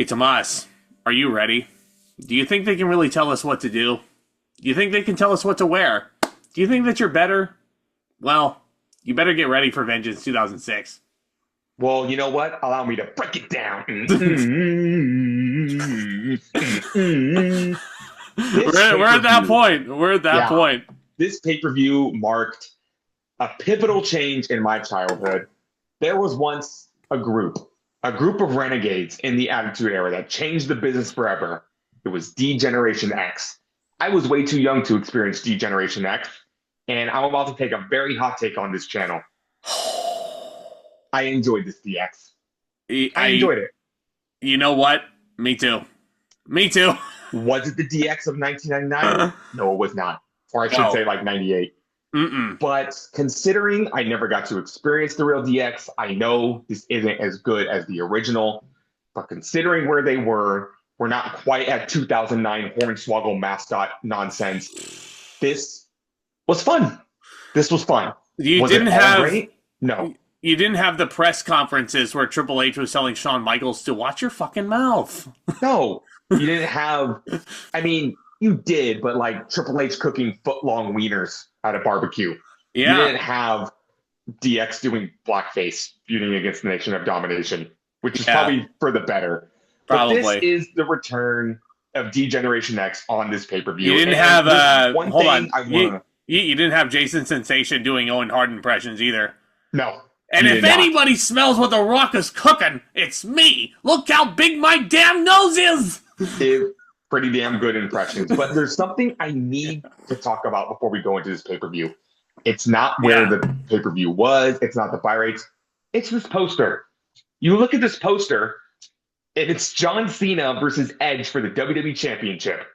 Hey, Tomas, are you ready? Do you think they can really tell us what to do? Do you think they can tell us what to wear? Do you think that you're better? Well, you better get ready for Vengeance 2006. Well, you know what? Allow me to break it down. We're at that point. We're at that point. This pay-per-view marked a pivotal change in my childhood. There was once a group of renegades in the Attitude Era that changed the business forever. It was D-Generation X. I was way too young to experience D-Generation X, and I'm about to take a very hot take on this channel. I enjoyed this DX. I enjoyed it. You know what? Me too. Me too. Was it the DX of 1999? No, it was not. Or I should say like 98. But considering I never got to experience the real DX, I know this isn't as good as the original. But considering where they were, we're not quite at 2009 Hornswoggle mascot nonsense. This was fun. This was fun. You didn't have... Great? No. You didn't have the press conferences where Triple H was telling Shawn Michaels to watch your fucking mouth. No, you didn't have, I mean, you did, but like Triple H cooking foot-long wieners at a barbecue. Yeah. You didn't have DX doing blackface, feuding against the Nation of Domination, which is probably for the better. Probably. But this is the return of D-Generation X on this pay-per-view. You didn't have, hold on. You didn't have Jason Sensation doing Owen Hart impressions either. No. And if anybody smells what The Rock is cooking, it's me. Look how big my damn nose is. Pretty damn good impressions. But there's something I need to talk about before we go into this pay-per-view. It's not where the pay-per-view was. It's not the buy rates. It's this poster. You look at this poster, and it's John Cena versus Edge for the WWE Championship.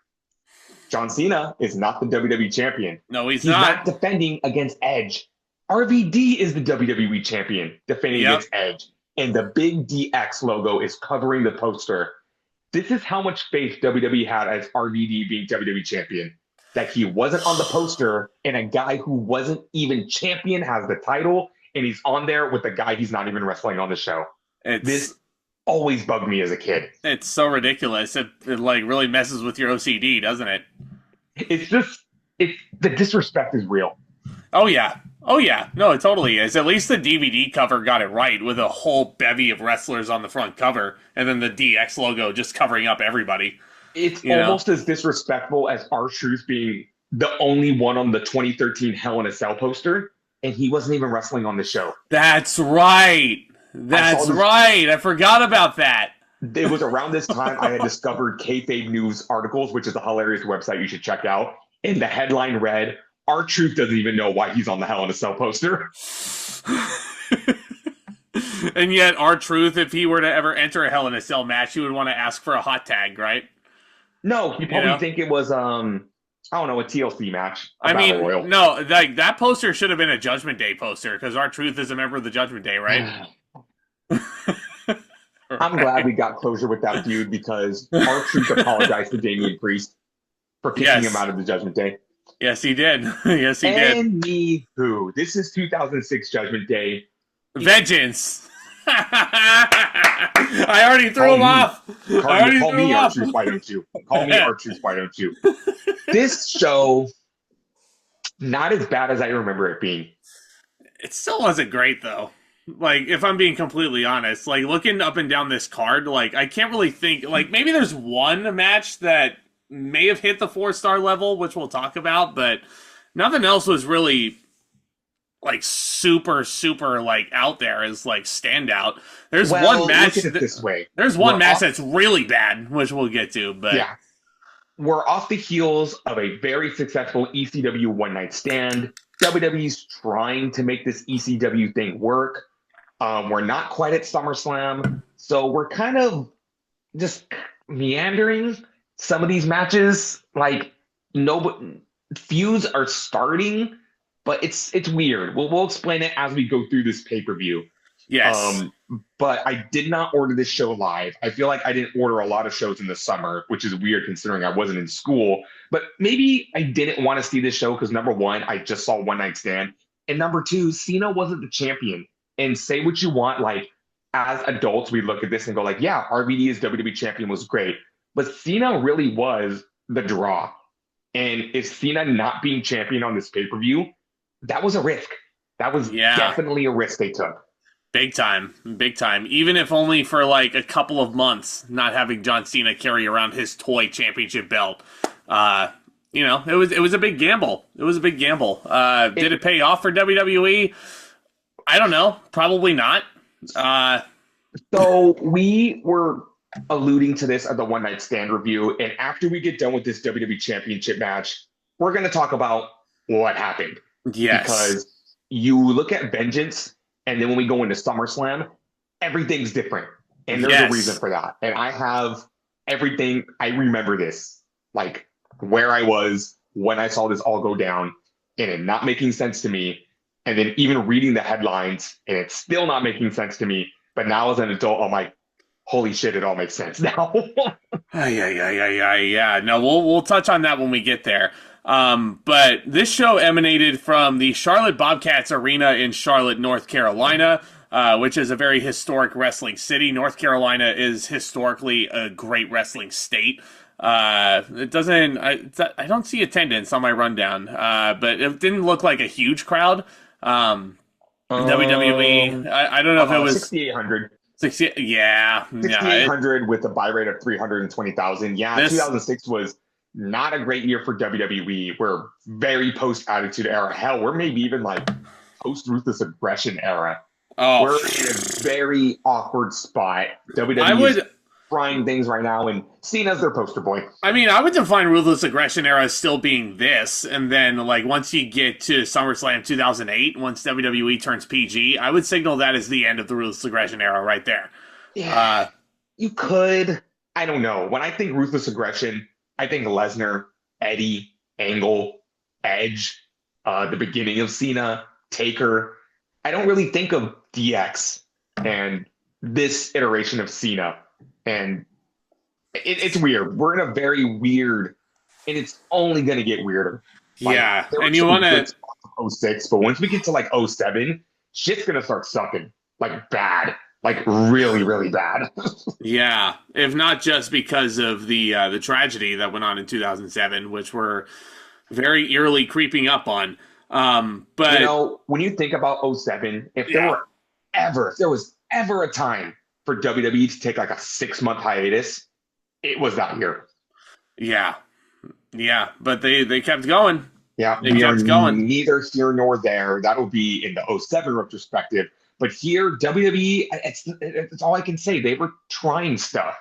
John Cena is not the WWE Champion. No, he's not. He's not defending against Edge. RVD is the WWE Champion defending against Edge. And the big DX logo is covering the poster. This is how much faith WWE had as RVD being WWE Champion. That he wasn't on the poster, and a guy who wasn't even champion has the title, and he's on there with a guy he's not even wrestling on the show. This always bugged me as a kid. It's so ridiculous. It like really messes with your OCD, doesn't it? It's just, the disrespect is real. Oh, yeah. Oh, yeah. No, it totally is. At least the DVD cover got it right with a whole bevy of wrestlers on the front cover and then the DX logo just covering up everybody. It's almost as disrespectful as R-Truth being the only one on the 2013 Hell in a Cell poster, and he wasn't even wrestling on the show. That's right. That's right. I forgot about that. It was around this time I had discovered Kayfabe News articles, which is a hilarious website you should check out. And the headline read, R-Truth doesn't even know why he's on the Hell in a Cell poster. And yet R-Truth, if he were to ever enter a Hell in a Cell match, he would want to ask for a hot tag, right? No, he'd probably think it was, I don't know, a TLC match. I mean, no, like that poster should have been a Judgment Day poster because R-Truth is a member of the Judgment Day, right? I'm glad we got closure with that feud because R-Truth apologized to Damian Priest for kicking him out of the Judgment Day. Yes, he did. Yes, he did. Anywho, this is 2006 Judgment Day. Vengeance. I already threw him off. Call me R-Truth, why don't you? Call me R-Truth, why don't you? This show, not as bad as I remember it being. It still wasn't great, though. Like, if I'm being completely honest, like, looking up and down this card, like, I can't really think, like, maybe there's one match that may have hit the 4-star level, which we'll talk about, but nothing else was really, like, super, like, out there as, like, standout. There's one match... Look at it this way. There's one match that's really bad, which we'll get to, but... Yeah. We're off the heels of a very successful ECW one-night stand. WWE's trying to make this ECW thing work. We're not quite at SummerSlam, so we're kind of just meandering some of these matches. Like, feuds are starting, but it's weird. We'll explain it as we go through this pay-per-view. Yes. But I did not order this show live. I feel like I didn't order a lot of shows in the summer, which is weird considering I wasn't in school. But maybe I didn't want to see this show because, number one, I just saw One Night Stand. And number two, Cena wasn't the champion. And say what you want, like, as adults, we look at this and go like, yeah, RVD as WWE champion was great, but Cena really was the draw. And if Cena not being champion on this pay-per-view, that was a risk. That was definitely a risk they took. Big time. Even if only for like a couple of months, not having John Cena carry around his toy championship belt. It was a big gamble. Did it pay off for WWE? I don't know. Probably not. So we were alluding to this at the One Night Stand review, and after we get done with this WWE Championship match, we're going to talk about what happened. Yes. Because you look at Vengeance, and then when we go into SummerSlam, everything's different. And there's a reason for that. And I have everything. I remember this, like where I was when I saw this all go down, and it not making sense to me. And then even reading the headlines, and it's still not making sense to me. But now as an adult, I'm like, holy shit, it all makes sense now. Yeah. No, we'll touch on that when we get there. But this show emanated from the Charlotte Bobcats Arena in Charlotte, North Carolina, which is a very historic wrestling city. North Carolina is historically a great wrestling state. I don't see attendance on my rundown, but it didn't look like a huge crowd. WWE, I don't know if it was 6,800. 6,800 with a buy rate of 320,000. Yeah, 2006 was not a great year for WWE. We're very post-Attitude Era. Hell, we're maybe even like post-Ruthless Aggression era. Oh, we're in a very awkward spot. WWE is trying things right now, and Cena's their poster boy. I mean, I would define Ruthless Aggression era as still being this, and then like once you get to SummerSlam 2008, once WWE turns PG, I would signal that as the end of the Ruthless Aggression era right there. Yeah, you could. I don't know. When I think Ruthless Aggression, I think Lesnar, Eddie, Angle, Edge, the beginning of Cena, Taker. I don't really think of DX and this iteration of Cena. And it's weird. We're in a very weird, and it's only going to get weirder. Yeah, and you want to 06, but once we get to like 07, shit's going to start sucking like bad, like really, really bad. Yeah, if not just because of the tragedy that went on in 2007, which we're very eerily creeping up on. But when you think about 07, if there was ever a time for WWE to take like a 6-month hiatus, it was that year. Yeah, but they kept going. Yeah, they kept going. Neither here nor there. That'll be in the 07 retrospective. But here, WWE, it's all I can say. They were trying stuff.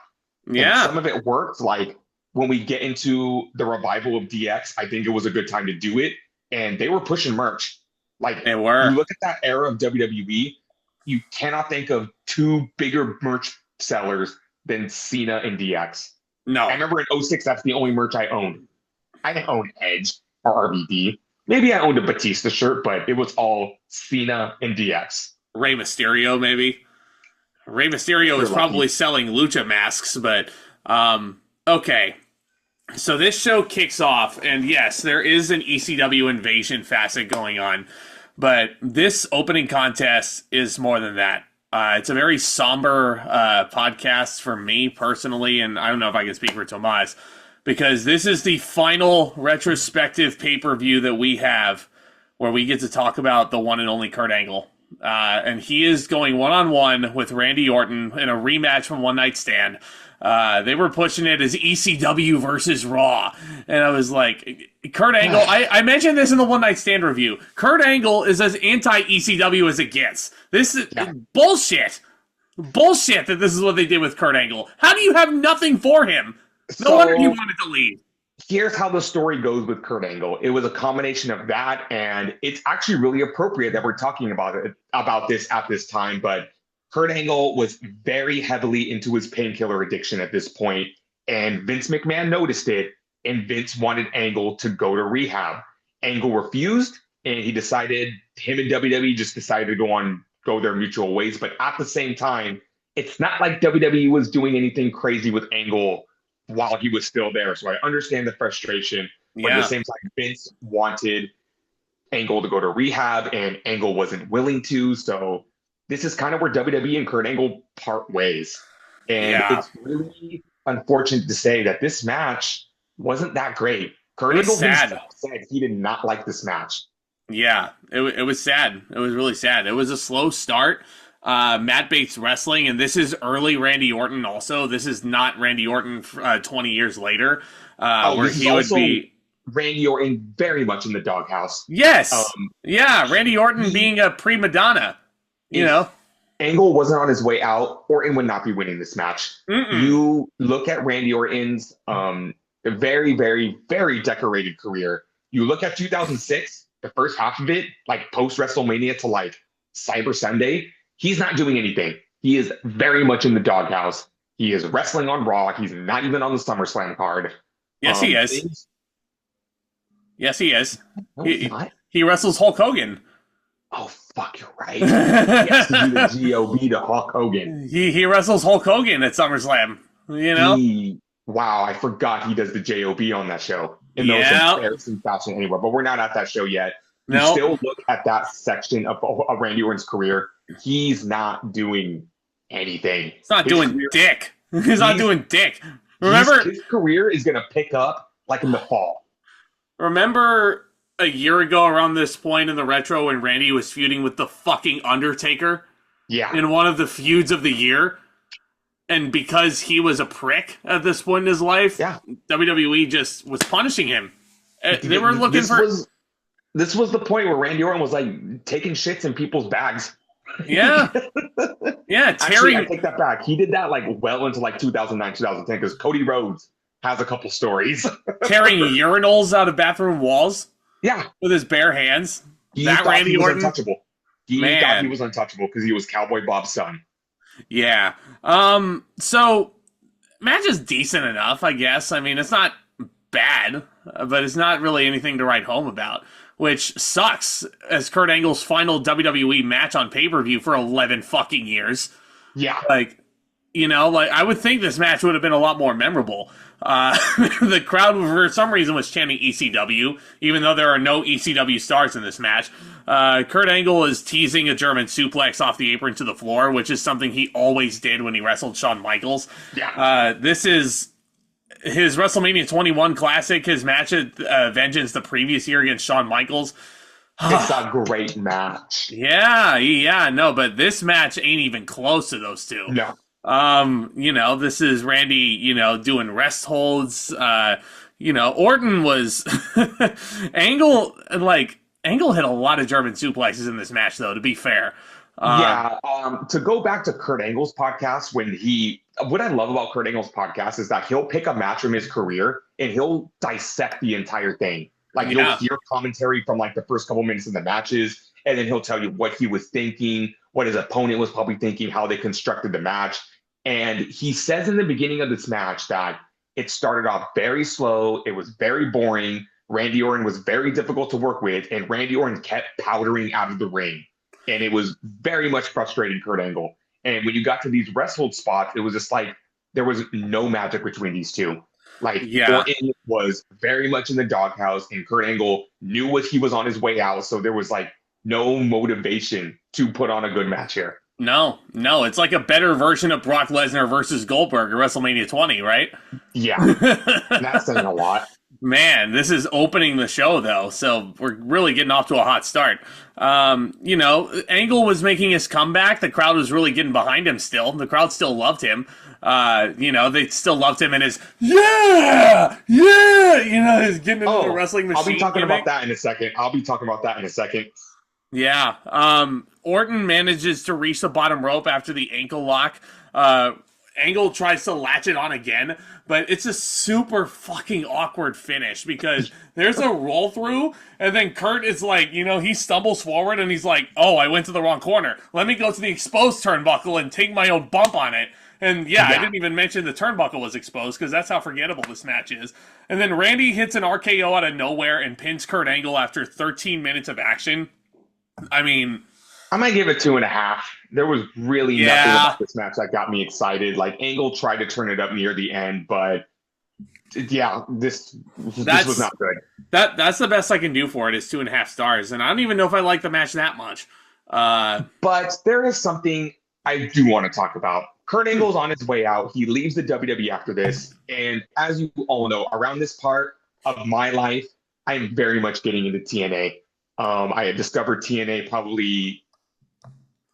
Yeah. And some of it worked. Like when we get into the revival of DX, I think it was a good time to do it. And they were pushing merch. Like they were. You look at that era of WWE, you cannot think of two bigger merch sellers than Cena and DX. No. I remember in 06, that's the only merch I owned. I didn't own Edge or RVD. Maybe I owned a Batista shirt, but it was all Cena and DX. Rey Mysterio, maybe. Rey Mysterio is probably selling lucha masks, but okay. So this show kicks off, and yes, there is an ECW invasion facet going on. But this opening contest is more than that. It's a very somber podcast for me personally, and I don't know if I can speak for Tomas, because this is the final retrospective pay-per-view that we have where we get to talk about the one and only Kurt Angle. And he is going one-on-one with Randy Orton in a rematch from One Night Stand. They were pushing it as ECW versus Raw. And I was like, Kurt Angle, I mentioned this in the One Night Stand review. Kurt Angle is as anti-ECW as it gets. This is bullshit. Bullshit that this is what they did with Kurt Angle. How do you have nothing for him? No wonder he wanted to leave. Here's how the story goes with Kurt Angle. It was a combination of that, and it's actually really appropriate that we're talking about this at this time, but Kurt Angle was very heavily into his painkiller addiction at this point, and Vince McMahon noticed it, and Vince wanted Angle to go to rehab. Angle refused, and him and WWE just decided to go their mutual ways. But at the same time, it's not like WWE was doing anything crazy with Angle while he was still there. So I understand the frustration, but at the same time, Vince wanted Angle to go to rehab, and Angle wasn't willing to. So this is kind of where WWE and Kurt Angle part ways. And Yeah. it's really unfortunate to say that this match wasn't that great. Kurt It was Angle sad. himself said he did not like this match. Yeah, it was sad. It was really sad. It was a slow start. Matt Bates wrestling, and this is early Randy Orton also. This is not Randy Orton 20 years later, where this is he would also be... Randy Orton very much in the doghouse. Yes! Yeah, Randy Orton being a prima donna, you know? Angle wasn't on his way out, Orton would not be winning this match. You look at Randy Orton's very, very, very decorated career. You look at 2006, the first half of it, like post WrestleMania to like Cyber Sunday, he's not doing anything. He is very much in the doghouse. He is wrestling on Raw. He's not even on the SummerSlam card. Yes, he is. Yes, he is. No, he wrestles Hulk Hogan. Oh, fuck, you're right. He has to do the GOB to Hulk Hogan. He wrestles Hulk Hogan at SummerSlam, you know? Wow, I forgot he does the JOB on that show. In those embarrassing fashion anywhere. But we're not at that show yet. You still look at that section of Randy Orton's career. He's not doing anything. He's not doing dick. He's not doing dick. Remember, his career is going to pick up like in the fall. Remember a year ago around this point in the retro when Randy was feuding with the fucking Undertaker? Yeah. In one of the feuds of the year? And because he was a prick at this point in his life, WWE just was punishing him. They were looking This was the point where Randy Orton was like taking shits in people's bags. Yeah. Yeah. Actually, I take that back. He did that like well into like 2009, 2010 because Cody Rhodes has a couple stories. Tearing urinals out of bathroom walls. Yeah. With his bare hands. He thought he was untouchable. He thought he was untouchable because he was Cowboy Bob's son. Yeah. So match is decent enough, I guess. I mean, it's not bad, but it's not really anything to write home about, which sucks as Kurt Angle's final WWE match on pay-per-view for 11 fucking years. Yeah. Like, you know, like I would think this match would have been a lot more memorable. The crowd, for some reason, was chanting ECW, even though there are no ECW stars in this match. Kurt Angle is teasing a German suplex off the apron to the floor, which is something he always did when he wrestled Shawn Michaels. Yeah. This is his WrestleMania 21 Classic, his match at Vengeance the previous year against Shawn Michaels. It's a great match. Yeah, no, but this match ain't even close to those two. No. You know, this is Randy, you know, doing rest holds. You know, Orton was Angle hit a lot of German suplexes in this match, though, to be fair. To go back to Kurt Angle's podcast, what I love about Kurt Angle's podcast is that he'll pick a match from his career and he'll dissect the entire thing. Like you'll hear commentary from like the first couple minutes of the matches, and then he'll tell you what he was thinking, what his opponent was probably thinking, how they constructed the match. And he says in the beginning of this match that it started off very slow. It was very boring. Randy Orton was very difficult to work with, and Randy Orton kept powdering out of the ring. And it was very much frustrating Kurt Angle. And when you got to these rest hold spots, it was just like there was no magic between these two. Like Orton was very much in the doghouse, and Kurt Angle knew what he was on his way out. So there was like no motivation to put on a good match here. No, it's like a better version of Brock Lesnar versus Goldberg at WrestleMania 20, right? Yeah, that's saying a lot. Man, this is opening the show, though, so we're really getting off to a hot start. You know, Angle was making his comeback. The crowd was really getting behind him still. The crowd still loved him. You know, they still loved him and his, you know, his getting into the wrestling machine. I'll be talking about that in a second. Yeah. Orton manages to reach the bottom rope after the ankle lock. Angle tries to latch it on again, but it's a super fucking awkward finish because there's a roll through, and then Kurt is like, you know, he stumbles forward and he's like, oh, I went to the wrong corner. Let me go to the exposed turnbuckle and take my own bump on it. And I didn't even mention the turnbuckle was exposed because that's how forgettable this match is. And then Randy hits an RKO out of nowhere and pins Kurt Angle after 13 minutes of action. I mean, I might give it 2.5. There was really nothing about this match that got me excited. Like Angle tried to turn it up near the end, but this was not good. That's the best I can do for it is 2.5 stars, and I don't even know if I like the match that much. But there is something I do want to talk about. Kurt Angle's on his way out. He leaves the WWE after this. And as you all know, around this part of my life, I'm very much getting into TNA. I had discovered TNA probably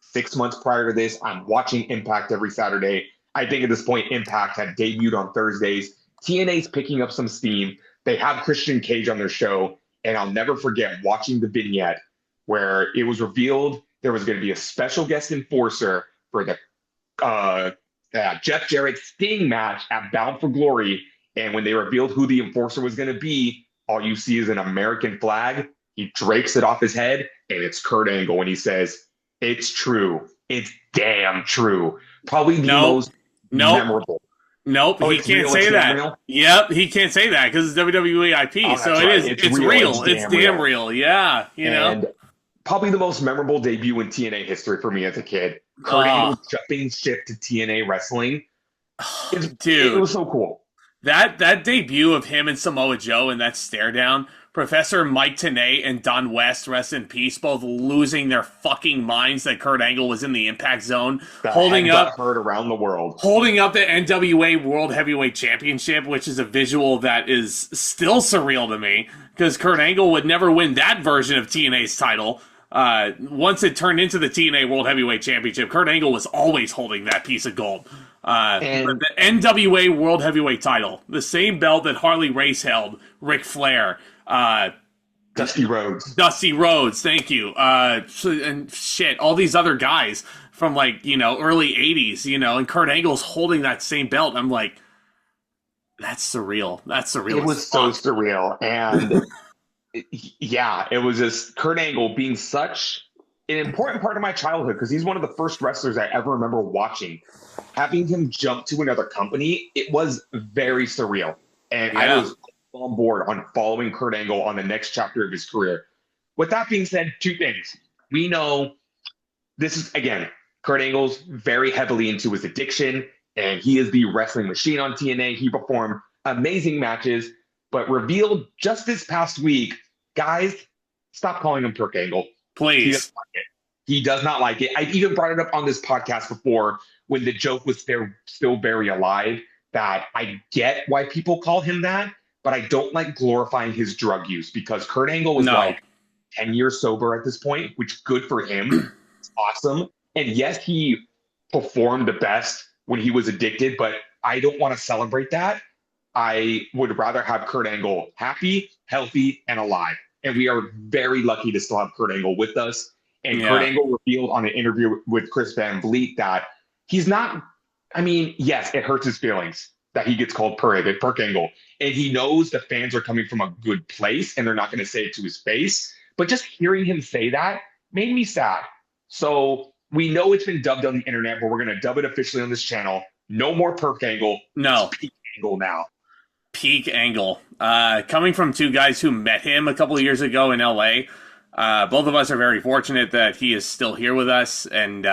6 months prior to this. I'm watching Impact every Saturday. I think at this point, Impact had debuted on Thursdays. TNA's picking up some steam. They have Christian Cage on their show. And I'll never forget watching the vignette where it was revealed there was going to be a special guest enforcer for the Jeff Jarrett Sting match at Bound for Glory. And when they revealed who the enforcer was going to be, all you see is an American flag. He drapes it off his head, and it's Kurt Angle. And he says, "It's true. It's damn true." Probably the most memorable. Nope, he can't say that. Real? Yep, he can't say that because it's WWE IP. So it's real. It's damn real. Yeah, you know. Probably the most memorable debut in TNA history for me as a kid. Kurt Angle jumping ship to TNA wrestling. Dude, it was so cool. That debut of him and Samoa Joe and that stare down, Professor Mike Tenay and Don West, rest in peace, both losing their fucking minds that Kurt Angle was in the Impact Zone, holding up heard around the world, holding up the NWA World Heavyweight Championship, which is a visual that is still surreal to me because Kurt Angle would never win that version of TNA's title. Once it turned into the TNA World Heavyweight Championship, Kurt Angle was always holding that piece of gold. And the NWA World Heavyweight title, the same belt that Harley Race held, Ric Flair, Dusty Rhodes, thank you. And shit, all these other guys from early 80s, and Kurt Angle's holding that same belt. I'm like, that's surreal. That's surreal. It was so surreal. And yeah, it was just Kurt Angle being such an important part of my childhood because he's one of the first wrestlers I ever remember watching. Having him jump to another company, it was very surreal. And I was on board on following Kurt Angle on the next chapter of his career. With that being said, two things. We know this is, again, Kurt Angle's very heavily into his addiction, and he is the wrestling machine on TNA. He performed amazing matches, but revealed just this past week, guys, stop calling him Kurt Angle. Please. He does not like it. I've even brought it up on this podcast before when the joke was still very alive that I get why people call him that, but I don't like glorifying his drug use because Kurt Angle was 10 years sober at this point, which good for him. It's awesome. And yes, he performed the best when he was addicted, but I don't want to celebrate that. I would rather have Kurt Angle happy, healthy, and alive. And we are very lucky to still have Kurt Angle with us. And Kurt Angle revealed on an interview with Chris Van Vliet that he's not, yes, it hurts his feelings that he gets called Perk Angle. And he knows the fans are coming from a good place and they're not going to say it to his face. But just hearing him say that made me sad. So we know it's been dubbed on the internet, but we're going to dub it officially on this channel. No more Perk Angle. No. It's Peak Angle now. Peak Angle. Coming from two guys who met him a couple of years ago in LA, both of us are very fortunate that he is still here with us, and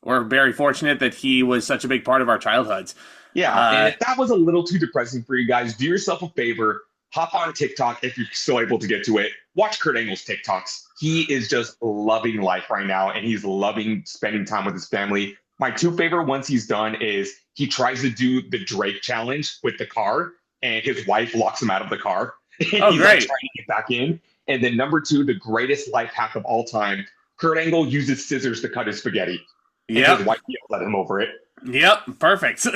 we're very fortunate that he was such a big part of our childhoods. Yeah, and if that was a little too depressing for you guys, do yourself a favor, hop on TikTok if you're still able to get to it. Watch Kurt Angle's TikToks. He is just loving life right now, and he's loving spending time with his family. My two favorite ones he's done is he tries to do the Drake challenge with the car, and his wife locks him out of the car. Oh, he's great. Trying to get back in. And then number two, the greatest life hack of all time, Kurt Angle uses scissors to cut his spaghetti. Yeah. And his wife yells at him over it. Yep, perfect.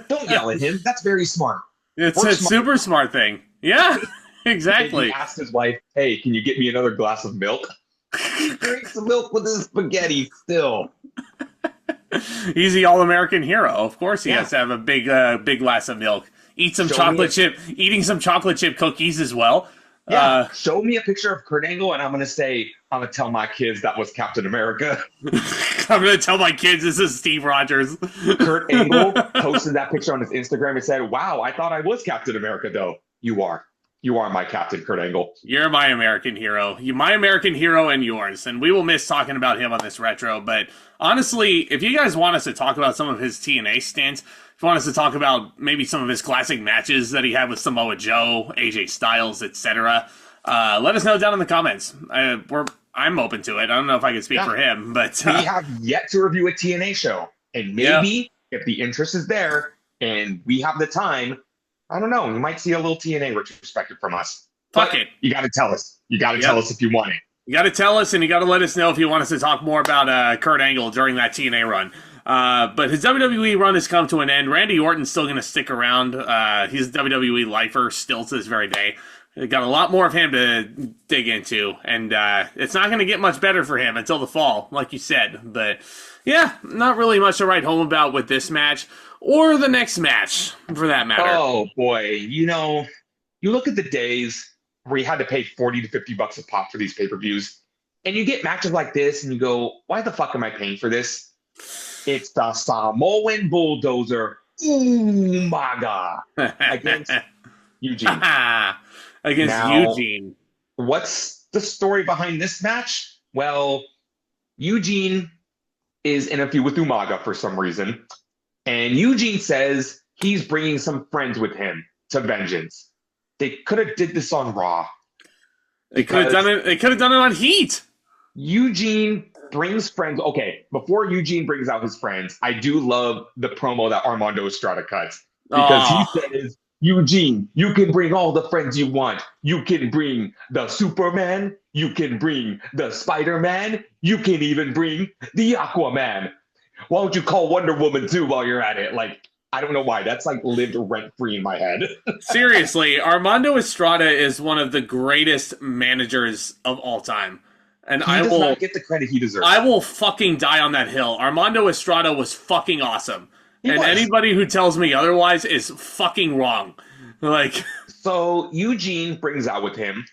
Don't yell at him. That's very smart. It's a super smart thing. Yeah, exactly. And he asked his wife, "Hey, can you get me another glass of milk?" He drinks the milk with his spaghetti still. He's the all-American hero. Of course he has to have a big glass of milk. Eating some chocolate chip cookies as well. Yeah, show me a picture of Kurt Angle, and I'm going to tell my kids that was Captain America. I'm going to tell my kids this is Steve Rogers. Kurt Angle posted that picture on his Instagram and said, "Wow, I thought I was Captain America, though. You are. You are my Captain, Kurt Angle. You're my American hero. You're my American hero and yours. And we will miss talking about him on this retro. But honestly, if you guys want us to talk about some of his TNA stints, if you want us to talk about maybe some of his classic matches that he had with Samoa Joe, AJ Styles, etc., Let us know down in the comments. I'm open to it. I don't know if I can speak for him, but we have yet to review a TNA show, and maybe if the interest is there and we have the time, I don't know, you might see a little TNA retrospective from us. Fuck it. You got to tell us. You got to tell us if you want it. You got to tell us, and you got to let us know if you want us to talk more about Kurt Angle during that TNA run. But his WWE run has come to an end. Randy Orton's still going to stick around. He's a WWE lifer still to this very day. We got a lot more of him to dig into, and it's not going to get much better for him until the fall, like you said. But yeah, not really much to write home about with this match, or the next match, for that matter. Oh, boy. You know, you look at the days where you had to pay $40 to $50 a pop for these pay-per-views, and you get matches like this, and you go, why the fuck am I paying for this? It's the Samoan Bulldozer, Umaga, against Eugene. Eugene. What's the story behind this match? Well, Eugene is in a feud with Umaga for some reason, and Eugene says he's bringing some friends with him to Vengeance. They could have did this on Raw. They could have done it. They could have done it on Heat. Eugene brings friends. Okay, before Eugene brings out his friends, I do love the promo that Armando Estrada cuts because he says, Eugene, you can bring all the friends you want. You can bring the Superman. You can bring the Spider-Man. You can even bring the Aquaman. Why don't you call Wonder Woman too while you're at it? Like, I don't know why. That's like lived rent-free in my head. Seriously, Armando Estrada is one of the greatest managers of all time. And he does not get the credit he deserves. I will fucking die on that hill. Armando Estrada was fucking awesome. Anybody who tells me otherwise is fucking wrong. Like, so Eugene brings out with him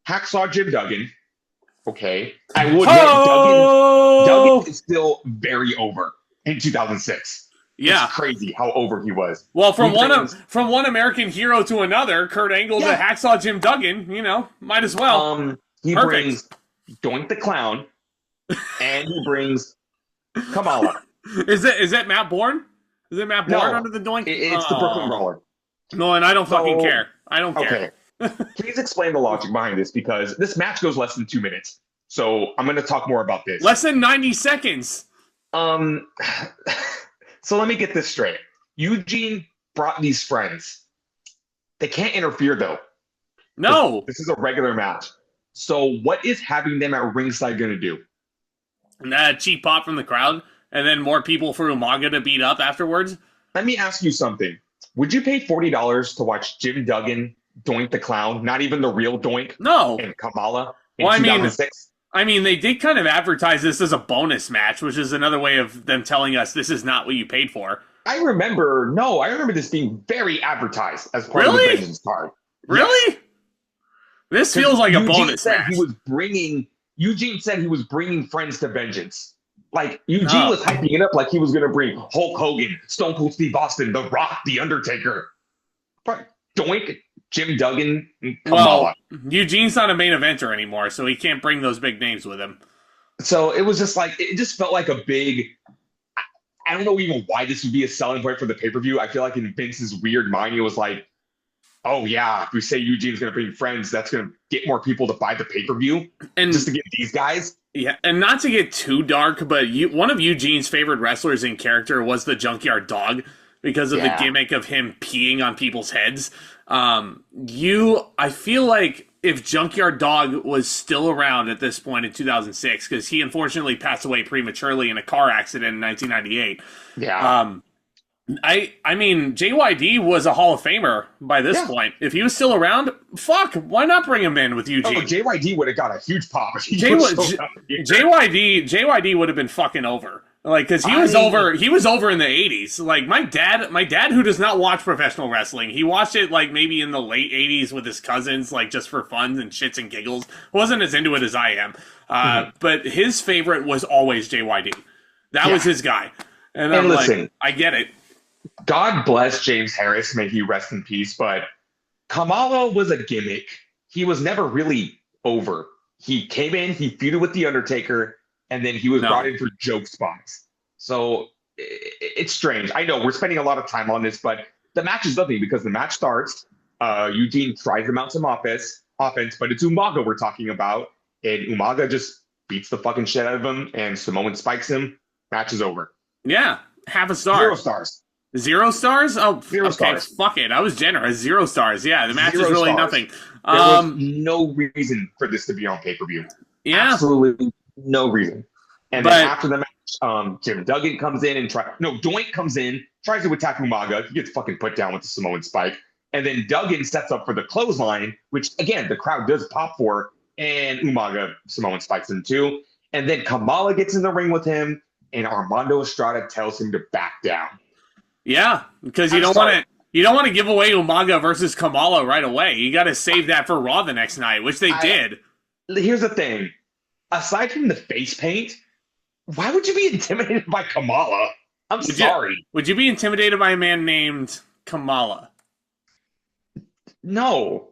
Hacksaw Jim Duggan. Okay. I would admit Duggan is still very over in 2006. Yeah, it's crazy how over he was. Well, from one American hero to another, Kurt Angle to Hacksaw Jim Duggan, you know, might as well. He brings Doink the Clown, and he brings Kamala. Is that Matt Bourne? Is it Matt Bourne under the Doink? It's the Brooklyn Brawler. No, and I don't fucking care. I don't care. Okay. Please explain the logic behind this, because this match goes less than 2 minutes. So I'm going to talk more about this. Less than 90 seconds. So let me get this straight. Eugene brought these friends. They can't interfere, though. No. This is a regular match. So what is having them at ringside going to do? Cheap pop from the crowd, and then more people for Umaga to beat up afterwards? Let me ask you something. Would you pay $40 to watch Jim Duggan Doink the Clown, not even the real Doink? No. And Kamala in 2006? I mean, they did kind of advertise this as a bonus match, which is another way of them telling us this is not what you paid for. I remember this being very advertised as part of the Vengeance card. Really? Yes. This feels like a bonus match. Eugene said he was bringing friends to Vengeance. Like, Eugene was hyping it up like he was going to bring Hulk Hogan, Stone Cold Steve Austin, The Rock, The Undertaker. But Doink, Jim Duggan, Kamala. Well, Eugene's not a main eventer anymore, so he can't bring those big names with him. So it was just like, it just felt like a big, I don't know even why this would be a selling point for the pay-per-view. I feel like in Vince's weird mind, he was like, oh yeah, if we say Eugene's going to bring friends, that's going to get more people to buy the pay-per-view and just to get these guys. Yeah, and not to get too dark, but one of Eugene's favorite wrestlers in character was the Junkyard Dog because of the gimmick of him peeing on people's heads. I feel like if Junkyard Dog was still around at this point in 2006, because he unfortunately passed away prematurely in a car accident in 1998. Yeah. I mean, JYD was a Hall of Famer by this point. If he was still around, fuck, why not bring him in with Eugene? Oh, JYD would have got a huge pop. JYD would have been fucking over. Like, because he was over in the 80s. Like, my dad who does not watch professional wrestling, he watched it like maybe in the late 80s with his cousins, like just for fun and shits and giggles. Wasn't as into it as I am. But his favorite was always JYD. That was his guy. And I'm listen, like, I get it. God bless James Harris, may he rest in peace, but Kamala was a gimmick. He was never really over. He came in, he feuded with The Undertaker, and then he was brought in for joke spots. So it's strange. I know we're spending a lot of time on this, but the match is nothing because the match starts. Eugene tries to mount some offense. offense, but it's Umaga we're talking about. And Umaga just beats the fucking shit out of him, and Samoan spikes him. Match is over. Yeah, half a star. 0 stars. 0 stars? Oh, 0 okay, stars. fuck it. I was generous. 0 stars. Yeah, the match is really nothing. There was no reason for this to be on pay-per-view. Yeah. Absolutely no reason. And then after the match, Jim Duggan comes in and Doink comes in, tries to attack Umaga. He gets fucking put down with the Samoan spike. And then Duggan sets up for the clothesline, which, again, the crowd does pop for, and Umaga Samoan spikes him too. And then Kamala gets in the ring with him, and Armando Estrada tells him to back down. Yeah, because you don't want to give away Umaga versus Kamala right away. You got to save that for Raw the next night, which they did. Here's the thing. Aside from the face paint, why would you be intimidated by Kamala? I'm sorry. Would you be intimidated by a man named Kamala? No.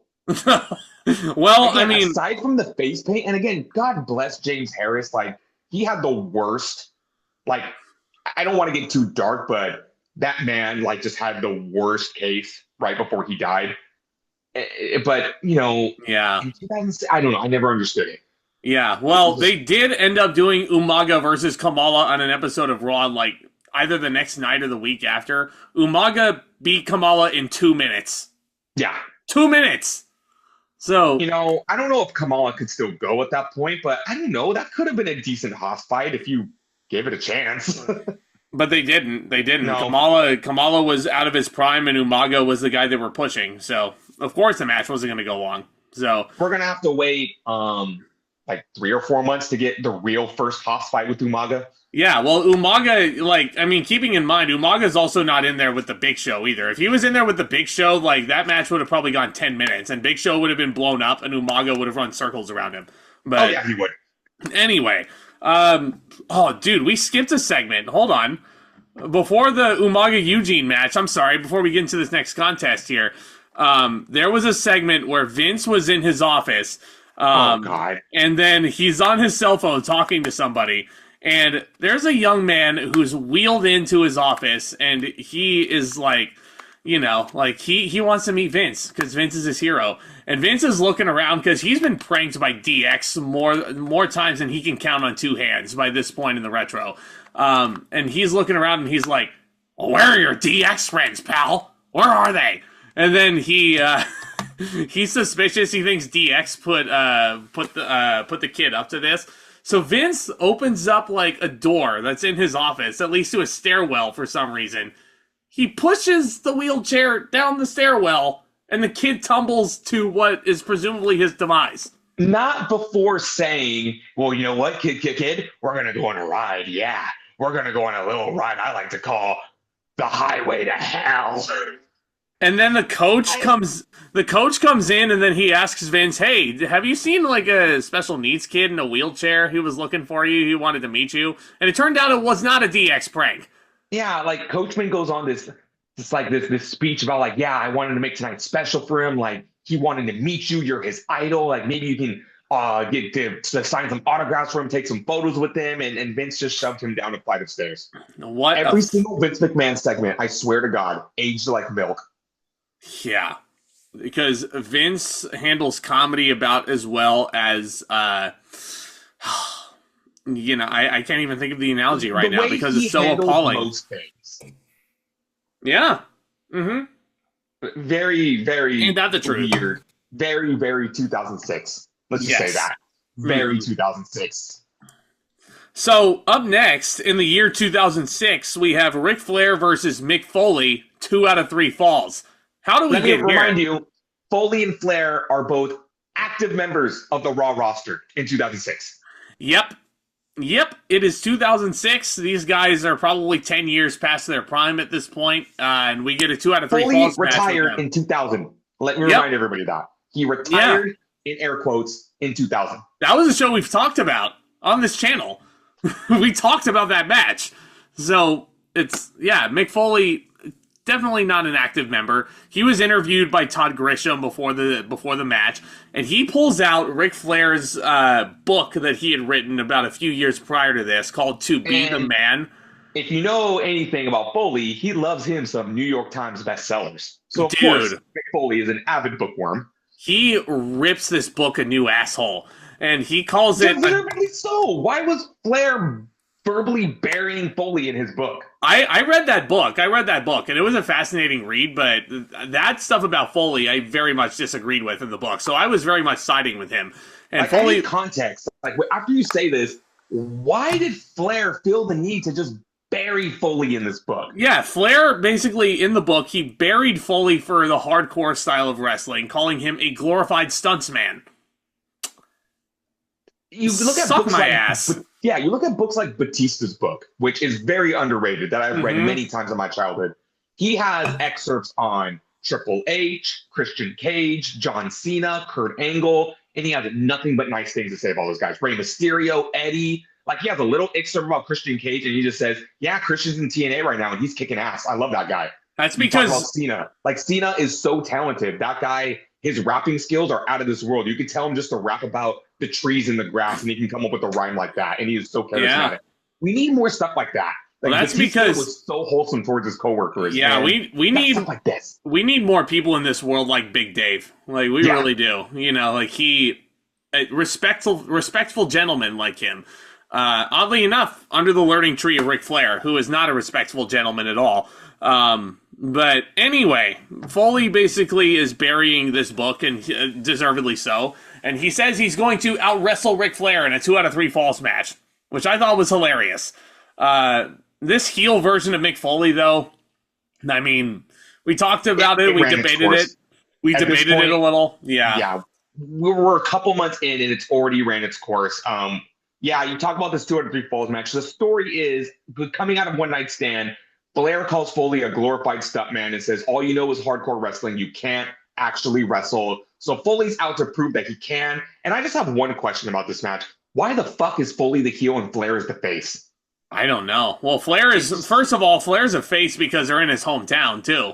Well, again, I mean, aside from the face paint, and again, God bless James Harris. Like, he had the worst. Like, I don't want to get too dark, but that man, like, just had the worst case right before he died. But, you know, yeah, I don't know. I never understood it. Yeah, well, they did end up doing Umaga versus Kamala on an episode of Raw, like, either the next night or the week after. Umaga beat Kamala in 2 minutes. Yeah. 2 minutes! So, you know, I don't know if Kamala could still go at that point, but I don't know. That could have been a decent Haas fight if you gave it a chance. But they didn't. They didn't. No. Kamala was out of his prime, and Umaga was the guy they were pushing. So, of course, the match wasn't going to go long. So we're going to have to wait like 3 or 4 months to get the real first Haas fight with Umaga. Yeah, well, Umaga, like, I mean, keeping in mind, Umaga's also not in there with the Big Show either. If he was in there with the Big Show, like, that match would have probably gone 10 minutes, and Big Show would have been blown up, and Umaga would have run circles around him. But, oh, yeah, he would. Anyway, dude, we skipped a segment. Hold on. Before the Umaga-Eugene match, I'm sorry, before we get into this next contest here, there was a segment where Vince was in his office, oh, God. And then he's on his cell phone talking to somebody, and there's a young man who's wheeled into his office, and he is like, you know, like he wants to meet Vince because Vince is his hero. And Vince is looking around because he's been pranked by DX more times than he can count on 2 hands by this point in the retro. And he's looking around and he's like, well, where are your DX friends, pal? Where are they? And then he's suspicious. He thinks DX put the kid up to this. So Vince opens up like a door that's in his office that leads to a stairwell for some reason. He pushes the wheelchair down the stairwell, and the kid tumbles to what is presumably his demise. Not before saying, well, you know what, kid, we're going to go on a ride. Yeah, we're going to go on a little ride I like to call the highway to hell. And then the coach comes in, and then he asks Vince, hey, have you seen like a special needs kid in a wheelchair who was looking for you, who wanted to meet you? And it turned out it was not a DX prank. Yeah, like Coachman goes on this speech about like, yeah, I wanted to make tonight special for him. Like, he wanted to meet you. You're his idol. Like, maybe you can get to sign some autographs for him, take some photos with him. And Vince just shoved him down a flight of stairs. Every single Vince McMahon segment, I swear to God, aged like milk. Yeah, because Vince handles comedy about as well as, you know, I can't even think of the analogy right now because it's so appalling. Most things. Yeah. Mm-hmm. Very, very Ain't that the truth? Weird. Very, very 2006. Let's just say that. Very 2006. So, up next, in the year 2006, we have Ric Flair versus Mick Foley, 2 out of 3 falls. How do we get here? Let me remind you, Foley and Flair are both active members of the Raw roster in 2006. Yep, it is 2006. These guys are probably 10 years past their prime at this point, and we get a 2 out of 3 Foley falls retired in 2000. Let me remind everybody that. He retired, in air quotes, in 2000. That was a show we've talked about on this channel. We talked about that match. So, Mick Foley, definitely not an active member. He was interviewed by Todd Grisham before the match, and he pulls out Ric Flair's book that he had written about a few years prior to this called To Be the Man. If you know anything about Foley, he loves him some New York Times bestsellers. So, of course, Mick Foley is an avid bookworm. he rips this book a new asshole, and he calls it. Literally so. Why was Flair verbally burying Foley in his book? I read that book. And it was a fascinating read, but that stuff about Foley, I very much disagreed with in the book. So I was very much siding with him. And like, Foley, I need context. Like, after you say this, why did Flair feel the need to just bury Foley in this book? Yeah, Flair basically in the book, he buried Foley for the hardcore style of wrestling, calling him a glorified stuntsman. You look at Suck books my like, ass. Yeah, you look at books like Batista's book, which is very underrated, that I've read many times in my childhood. He has excerpts on Triple H, Christian Cage, John Cena, Kurt Angle, and he has nothing but nice things to say about those guys. Rey Mysterio, Eddie. Like, he has a little excerpt about Christian Cage, and he just says, yeah, Christian's in TNA right now, and he's kicking ass. I love that guy. That's because about Cena. Like, Cena is so talented. That guy, his rapping skills are out of this world. You could tell him just to rap about the trees and the grass, and he can come up with a rhyme like that. And he is so charismatic. Yeah. We need more stuff like that. Like, well, that's because was so wholesome towards his coworkers. Yeah, we need stuff like this. We need more people in this world like Big Dave. Like, we really do. You know, like respectful gentleman like him. Oddly enough, under the learning tree of Ric Flair, who is not a respectful gentleman at all. But anyway, Foley basically is burying this book, and deservedly so. And he says he's going to out-wrestle Ric Flair in a 2 out of 3 falls match, which I thought was hilarious. This heel version of Mick Foley, though, I mean, we talked about it. We debated it. We debated it a little. Yeah. Yeah. We're a couple months in, and it's already ran its course. Yeah, you talk about this 2 out of 3 falls match. The story is, coming out of One Night Stand, Flair calls Foley a glorified stuntman and says, all you know is hardcore wrestling. You can't actually wrestle. So Foley's out to prove that he can. And I just have one question about this match. Why the fuck is Foley the heel and Flair is the face? I don't know. Well, first of all, Flair's a face because they're in his hometown, too.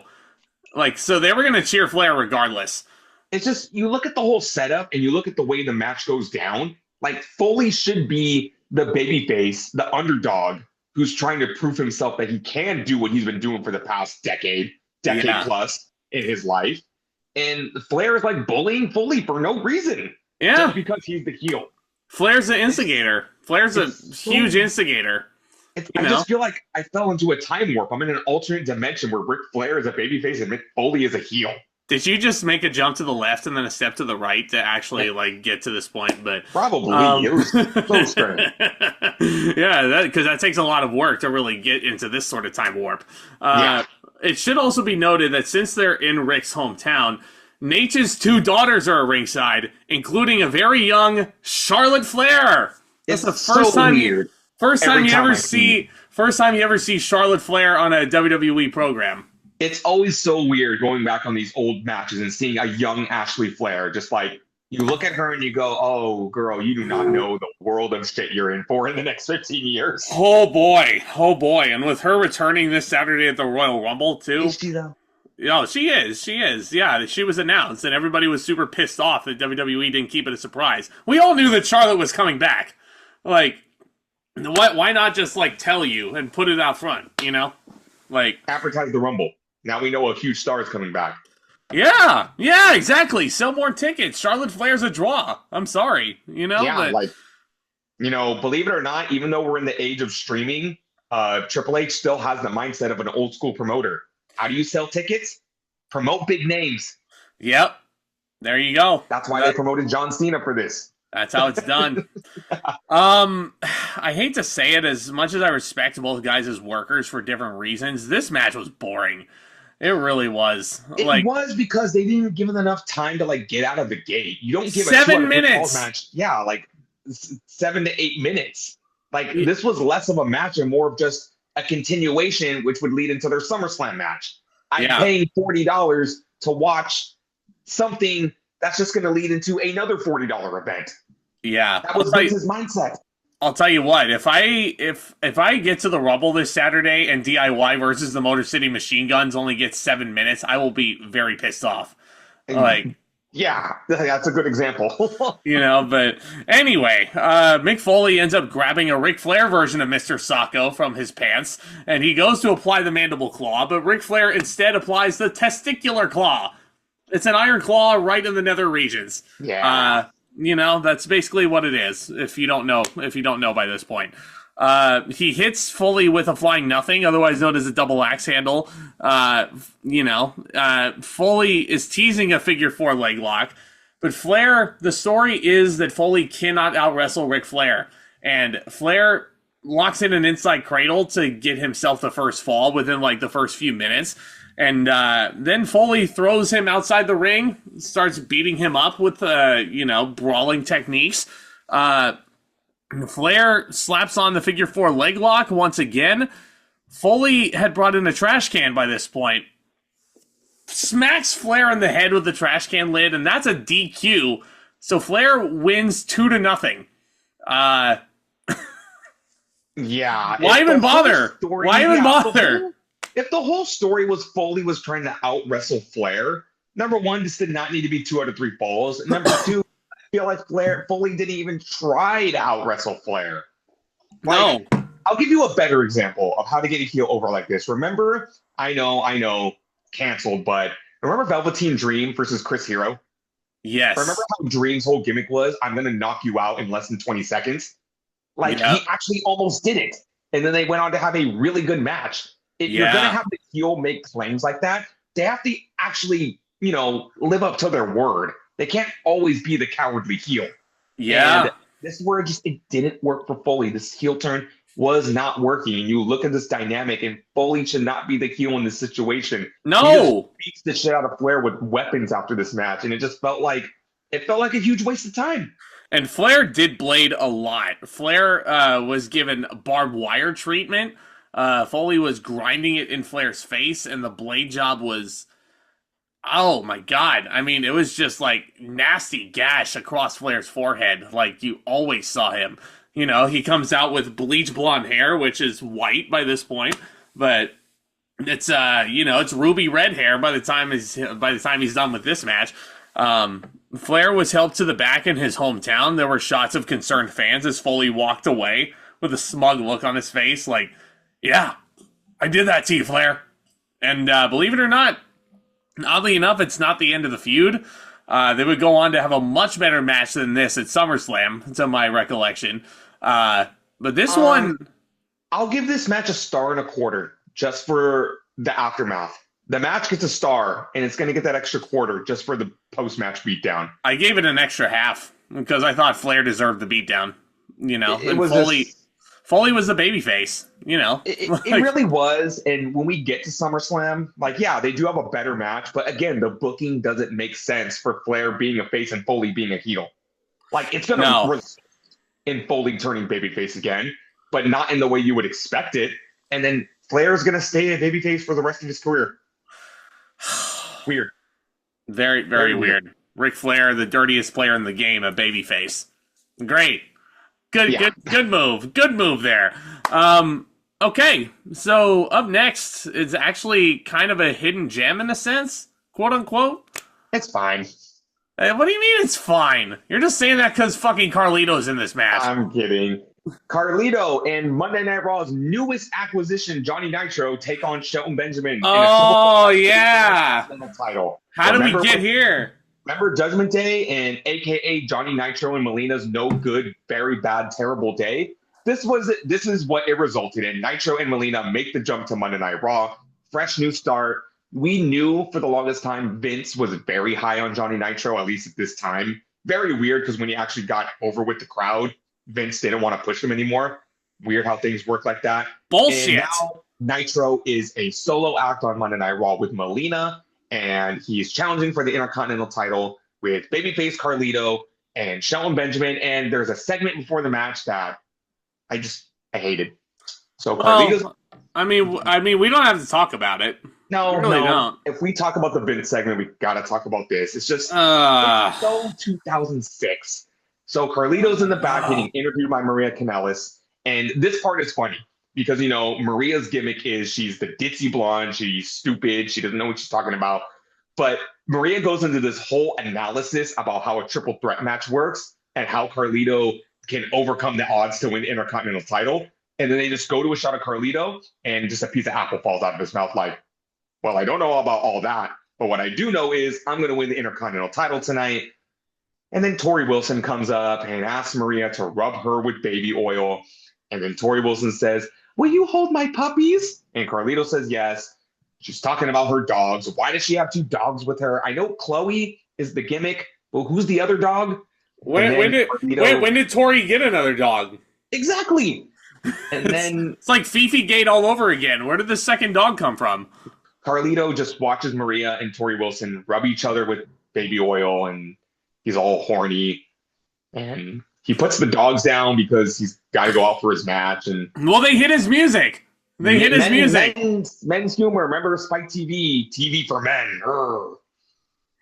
Like, so they were going to cheer Flair regardless. It's just, you look at the whole setup and you look at the way the match goes down. Like, Foley should be the babyface, the underdog, who's trying to prove himself that he can do what he's been doing for the past decade plus in his life. And Flair is like bullying Foley for no reason. Yeah. Just because he's the heel. Flair's an instigator. Flair's a huge instigator. I just feel like I fell into a time warp. I'm in an alternate dimension where Ric Flair is a babyface and Mick Foley is a heel. Did you just make a jump to the left and then a step to the right to actually like get to this point? But probably it was so strange. Yeah, because that takes a lot of work to really get into this sort of time warp. It should also be noted that since they're in Rick's hometown, Nate's 2 daughters are at ringside, including a very young Charlotte Flair. That's the first time weird. First time you ever see Charlotte Flair on a WWE program. It's always so weird going back on these old matches and seeing a young Ashley Flair. Just like, you look at her and you go, oh, girl, you do not know the world of shit you're in for in the next 15 years. Oh, boy. And with her returning this Saturday at the Royal Rumble, too. Is she, though? Oh, she is. Yeah, she was announced, and everybody was super pissed off that WWE didn't keep it a surprise. We all knew that Charlotte was coming back. Like, why not just, like, tell you and put it out front, you know? Like, advertise the Rumble. Now we know a huge star is coming back. Yeah, exactly. Sell more tickets. Charlotte Flair's a draw. I'm sorry, you know? Yeah, believe it or not, even though we're in the age of streaming, Triple H still has the mindset of an old school promoter. How do you sell tickets? Promote big names. Yep. There you go. That's why they promoted John Cena for this. That's how it's done. I hate to say it, as much as I respect both guys as workers for different reasons, this match was boring. It really was. It was because they didn't give them enough time to get out of the gate. You don't give 7 minutes match. Yeah, 7 to 8 minutes. This was less of a match and more of just a continuation, which would lead into their SummerSlam match. I'm paying $40 to watch something that's just going to lead into another $40 event. Yeah, that was Vince's mindset. I'll tell you what, if I get to the Rumble this Saturday and DIY versus the Motor City Machine Guns only gets 7 minutes, I will be very pissed off. Yeah, that's a good example. But anyway, Mick Foley ends up grabbing a Ric Flair version of Mr. Sacco from his pants, and he goes to apply the mandible claw, but Ric Flair instead applies the testicular claw. It's an iron claw right in the nether regions. Yeah. That's basically what it is. If you don't know by this point. He hits Foley with a flying nothing, otherwise known as a double axe handle. Foley is teasing a figure 4 leg lock, but Flair, the story is that Foley cannot out-wrestle Ric Flair, and Flair locks in an inside cradle to get himself the first fall within like the first few minutes. And then Foley throws him outside the ring, starts beating him up with, brawling techniques. Flair slaps on the figure 4 leg lock once again. Foley had brought in a trash can by this point. Smacks Flair in the head with the trash can lid, and that's a DQ. So Flair wins 2-0. Yeah. Why even bother? Why even bother? If the whole story was Foley was trying to out-wrestle Flair, number one, this did not need to be 2 out of 3 falls. And number two, I feel like Foley didn't even try to out-wrestle Flair. No. I'll give you a better example of how to get a heel over like this. Remember, I know, canceled, but remember Velveteen Dream versus Chris Hero? Yes. Remember how Dream's whole gimmick was, I'm going to knock you out in less than 20 seconds? He actually almost did it. And then they went on to have a really good match. If you're going to have the heel make claims like that, they have to actually, live up to their word. They can't always be the cowardly heel. Yeah. And this is where it didn't work for Foley. This heel turn was not working. And you look at this dynamic, and Foley should not be the heel in this situation. No. He just beats the shit out of Flair with weapons after this match. And it just felt like a huge waste of time. And Flair did blade a lot. Flair was given barbed wire treatment. Foley was grinding it in Flair's face, and the blade job was, oh my god. I mean, it was just like nasty gash across Flair's forehead, like you always saw him. He comes out with bleach blonde hair, which is white by this point, but it's it's ruby red hair by the time he's done with this match. Flair was helped to the back in his hometown. There were shots of concerned fans as Foley walked away with a smug look on his face, like, yeah, I did that to you, Flair. And believe it or not, oddly enough, it's not the end of the feud. They would go on to have a much better match than this at SummerSlam, to my recollection. But this one... I'll give this match a 1.25 stars just for the aftermath. The match gets a star, and it's going to get that extra quarter just for the post-match beatdown. I gave it an extra half because I thought Flair deserved the beatdown. It was Foley was the babyface. It really was. And when we get to SummerSlam, they do have a better match. But again, the booking doesn't make sense for Flair being a face and Foley being a heel. It's going to result in Foley turning babyface again, but not in the way you would expect it. And then Flair's going to stay a babyface for the rest of his career. Weird. Very, very weird. Ric Flair, the dirtiest player in the game, a babyface. Great. Good move. Good move there. Okay, so up next is actually kind of a hidden gem in a sense, quote unquote. It's fine. What do you mean it's fine? You're just saying that because fucking Carlito's in this match. I'm kidding. Carlito and Monday Night Raw's newest acquisition, Johnny Nitro, take on Shelton Benjamin. Oh, yeah. Title. How did we get here? Remember Judgment Day and AKA Johnny Nitro and Melina's no good, very bad, terrible day? This is what it resulted in. Nitro and Melina make the jump to Monday Night Raw. Fresh new start. We knew for the longest time Vince was very high on Johnny Nitro, at least at this time. Very weird because when he actually got over with the crowd, Vince didn't want to push him anymore. Weird how things work like that. Bullshit. And now Nitro is a solo act on Monday Night Raw with Melina, and he's challenging for the Intercontinental title with babyface Carlito and Shelton Benjamin. And there's a segment before the match that I hated. So Carlito's... I mean, we don't have to talk about it. No, we really don't. If we talk about the Vince segment, we gotta talk about this. It's just it's so 2006. So Carlito's in the back getting interviewed by Maria Kanellis. And this part is funny because, Maria's gimmick is she's the ditzy blonde. She's stupid. She doesn't know what she's talking about. But Maria goes into this whole analysis about how a triple threat match works and how Carlito can overcome the odds to win the Intercontinental title. And then they just go to a shot of Carlito and just a piece of apple falls out of his mouth like, well, I don't know about all that. But what I do know is I'm going to win the Intercontinental title tonight. And then Tori Wilson comes up and asks Maria to rub her with baby oil. And then Tori Wilson says, will you hold my puppies? And Carlito says yes. She's talking about her dogs. Why does she have 2 dogs with her? I know Chloe is the gimmick, but who's the other dog? When did Tori get another dog? Exactly. And then it's like Fifi Gate all over again. Where did the second dog come from? Carlito just watches Maria and Tori Wilson rub each other with baby oil, and he's all horny. And he puts the dogs down because he's got to go out for his match. And well, they hit his music. Men's humor. Remember Spike TV? TV for men. Urgh.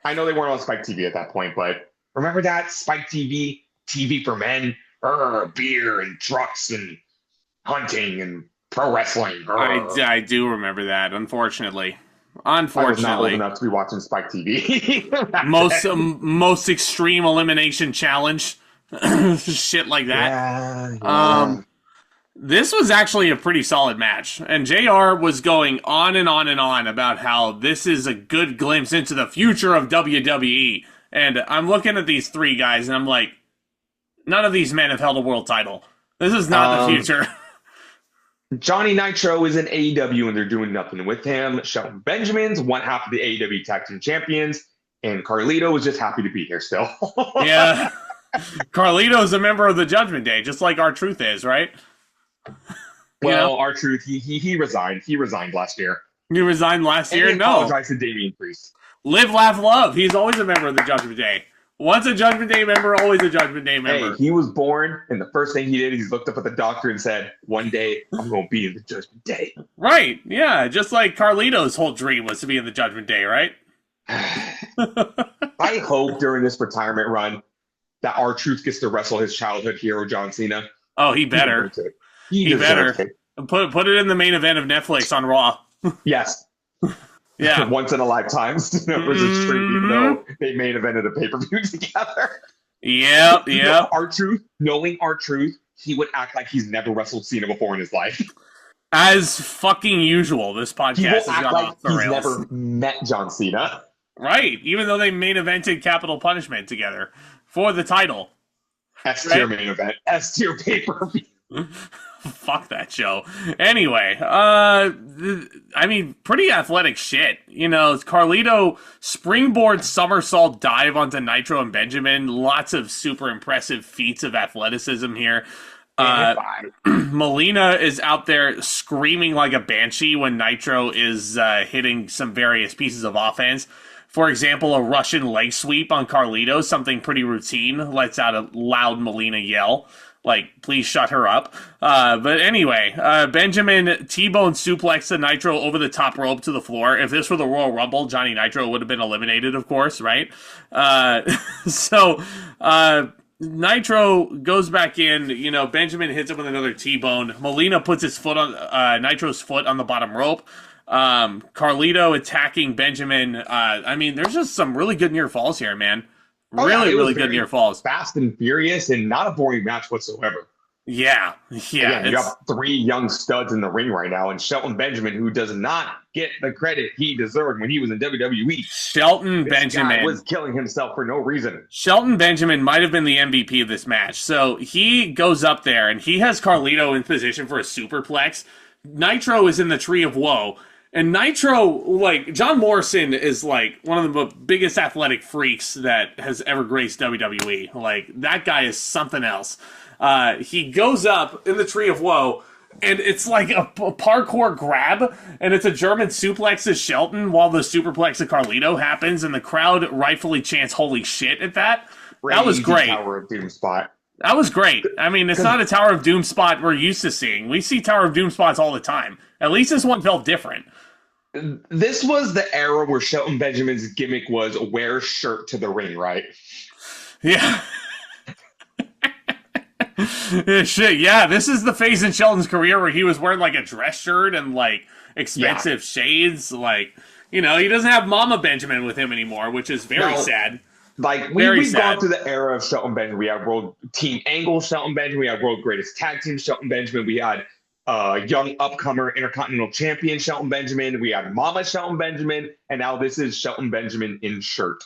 I know they weren't on Spike TV at that point, but remember that? Spike TV, TV for men. Urgh, beer and trucks and hunting and pro wrestling. I do remember that, unfortunately. I was not old enough to be watching Spike TV. most extreme elimination challenge. Shit like that. Yeah. This was actually a pretty solid match. And JR was going on and on and on about how this is a good glimpse into the future of WWE. And I'm looking at these 3 guys and I'm like, none of these men have held a world title. This is not the future. Johnny Nitro is in AEW and they're doing nothing with him. Shelton Benjamin's one half of the AEW Tag Team Champions. And Carlito is just happy to be here still. Yeah. Carlito is a member of the Judgment Day, just like R-Truth is, right? Well, R-Truth, he resigned. He resigned last year. He resigned last year? He apologized to Damian Priest. Live, laugh, love. He's always a member of the Judgment Day. Once a Judgment Day member, always a Judgment Day member. Hey, he was born, and the first thing he did is he looked up at the doctor and said, one day, I'm going to be in the Judgment Day. Right, yeah. Just like Carlito's whole dream was to be in the Judgment Day, right? I hope during this retirement run that R-Truth gets to wrestle his childhood hero, John Cena. Oh, he better. He better. Put it in the main event of Netflix on Raw. Yes. Yeah. Once in a lifetime. It was a treat, even though they main evented a pay-per-view together. Yeah. R-Truth, knowing R-Truth, he would act like he's never wrestled Cena before in his life. As fucking usual, this podcast has gone off the rails. He's never met John Cena. Right, even though they main evented Capital Punishment together for the title. S-tier main event. S-tier pay-per-view. Fuck that show. Anyway, I mean, pretty athletic shit. You know, Carlito springboard somersault dive onto Nitro and Benjamin. Lots of super impressive feats of athleticism here. Melina is out there screaming like a banshee when Nitro is hitting some various pieces of offense. For example, a Russian leg sweep on Carlito, something pretty routine, lets out a loud Melina yell. Like, please shut her up. But anyway, Benjamin T-bone suplexed the Nitro over the top rope to the floor. If this were the Royal Rumble, Johnny Nitro would have been eliminated, of course, right? Nitro goes back in. You know, Benjamin hits him with another T-bone. Melina puts his foot on Nitro's foot on the bottom rope. Carlito attacking Benjamin. I mean, there's just some really good near falls here, man. Really good near falls. Fast and furious and not a boring match whatsoever. Yeah. Again, you got 3 young studs in the ring right now, and Shelton Benjamin, who does not get the credit he deserved when he was in WWE. Shelton Benjamin was killing himself for no reason. Shelton Benjamin might have been the MVP of this match. So he goes up there, and he has Carlito in position for a superplex. Nitro is in the Tree of Woe. And Nitro, like, John Morrison is, like, one of the biggest athletic freaks that has ever graced WWE. Like, that guy is something else. He goes up in the Tree of Woe, and it's like a parkour grab, and it's a German suplex to Shelton while the superplex to Carlito happens, and the crowd rightfully chants holy shit at that. That was great. Tower of Doom spot. That was great. I mean, it's not a Tower of Doom spot we're used to seeing. We see Tower of Doom spots all the time. At least this one felt different. This was the era where Shelton Benjamin's gimmick was wear shirt to the ring, right? Yeah. Yeah, shit, yeah, this is the phase in Shelton's career where he was wearing, like, a dress shirt and, like, expensive shades. Like, you know, he doesn't have Mama Benjamin with him anymore, which is very sad. Like, we've gone through the era of Shelton Benjamin. We had World Team Angle Shelton Benjamin. We had World Greatest Tag Team Shelton Benjamin. We had young upcomer Intercontinental Champion Shelton Benjamin. We had Mama Shelton Benjamin, and now this is Shelton Benjamin in shirt.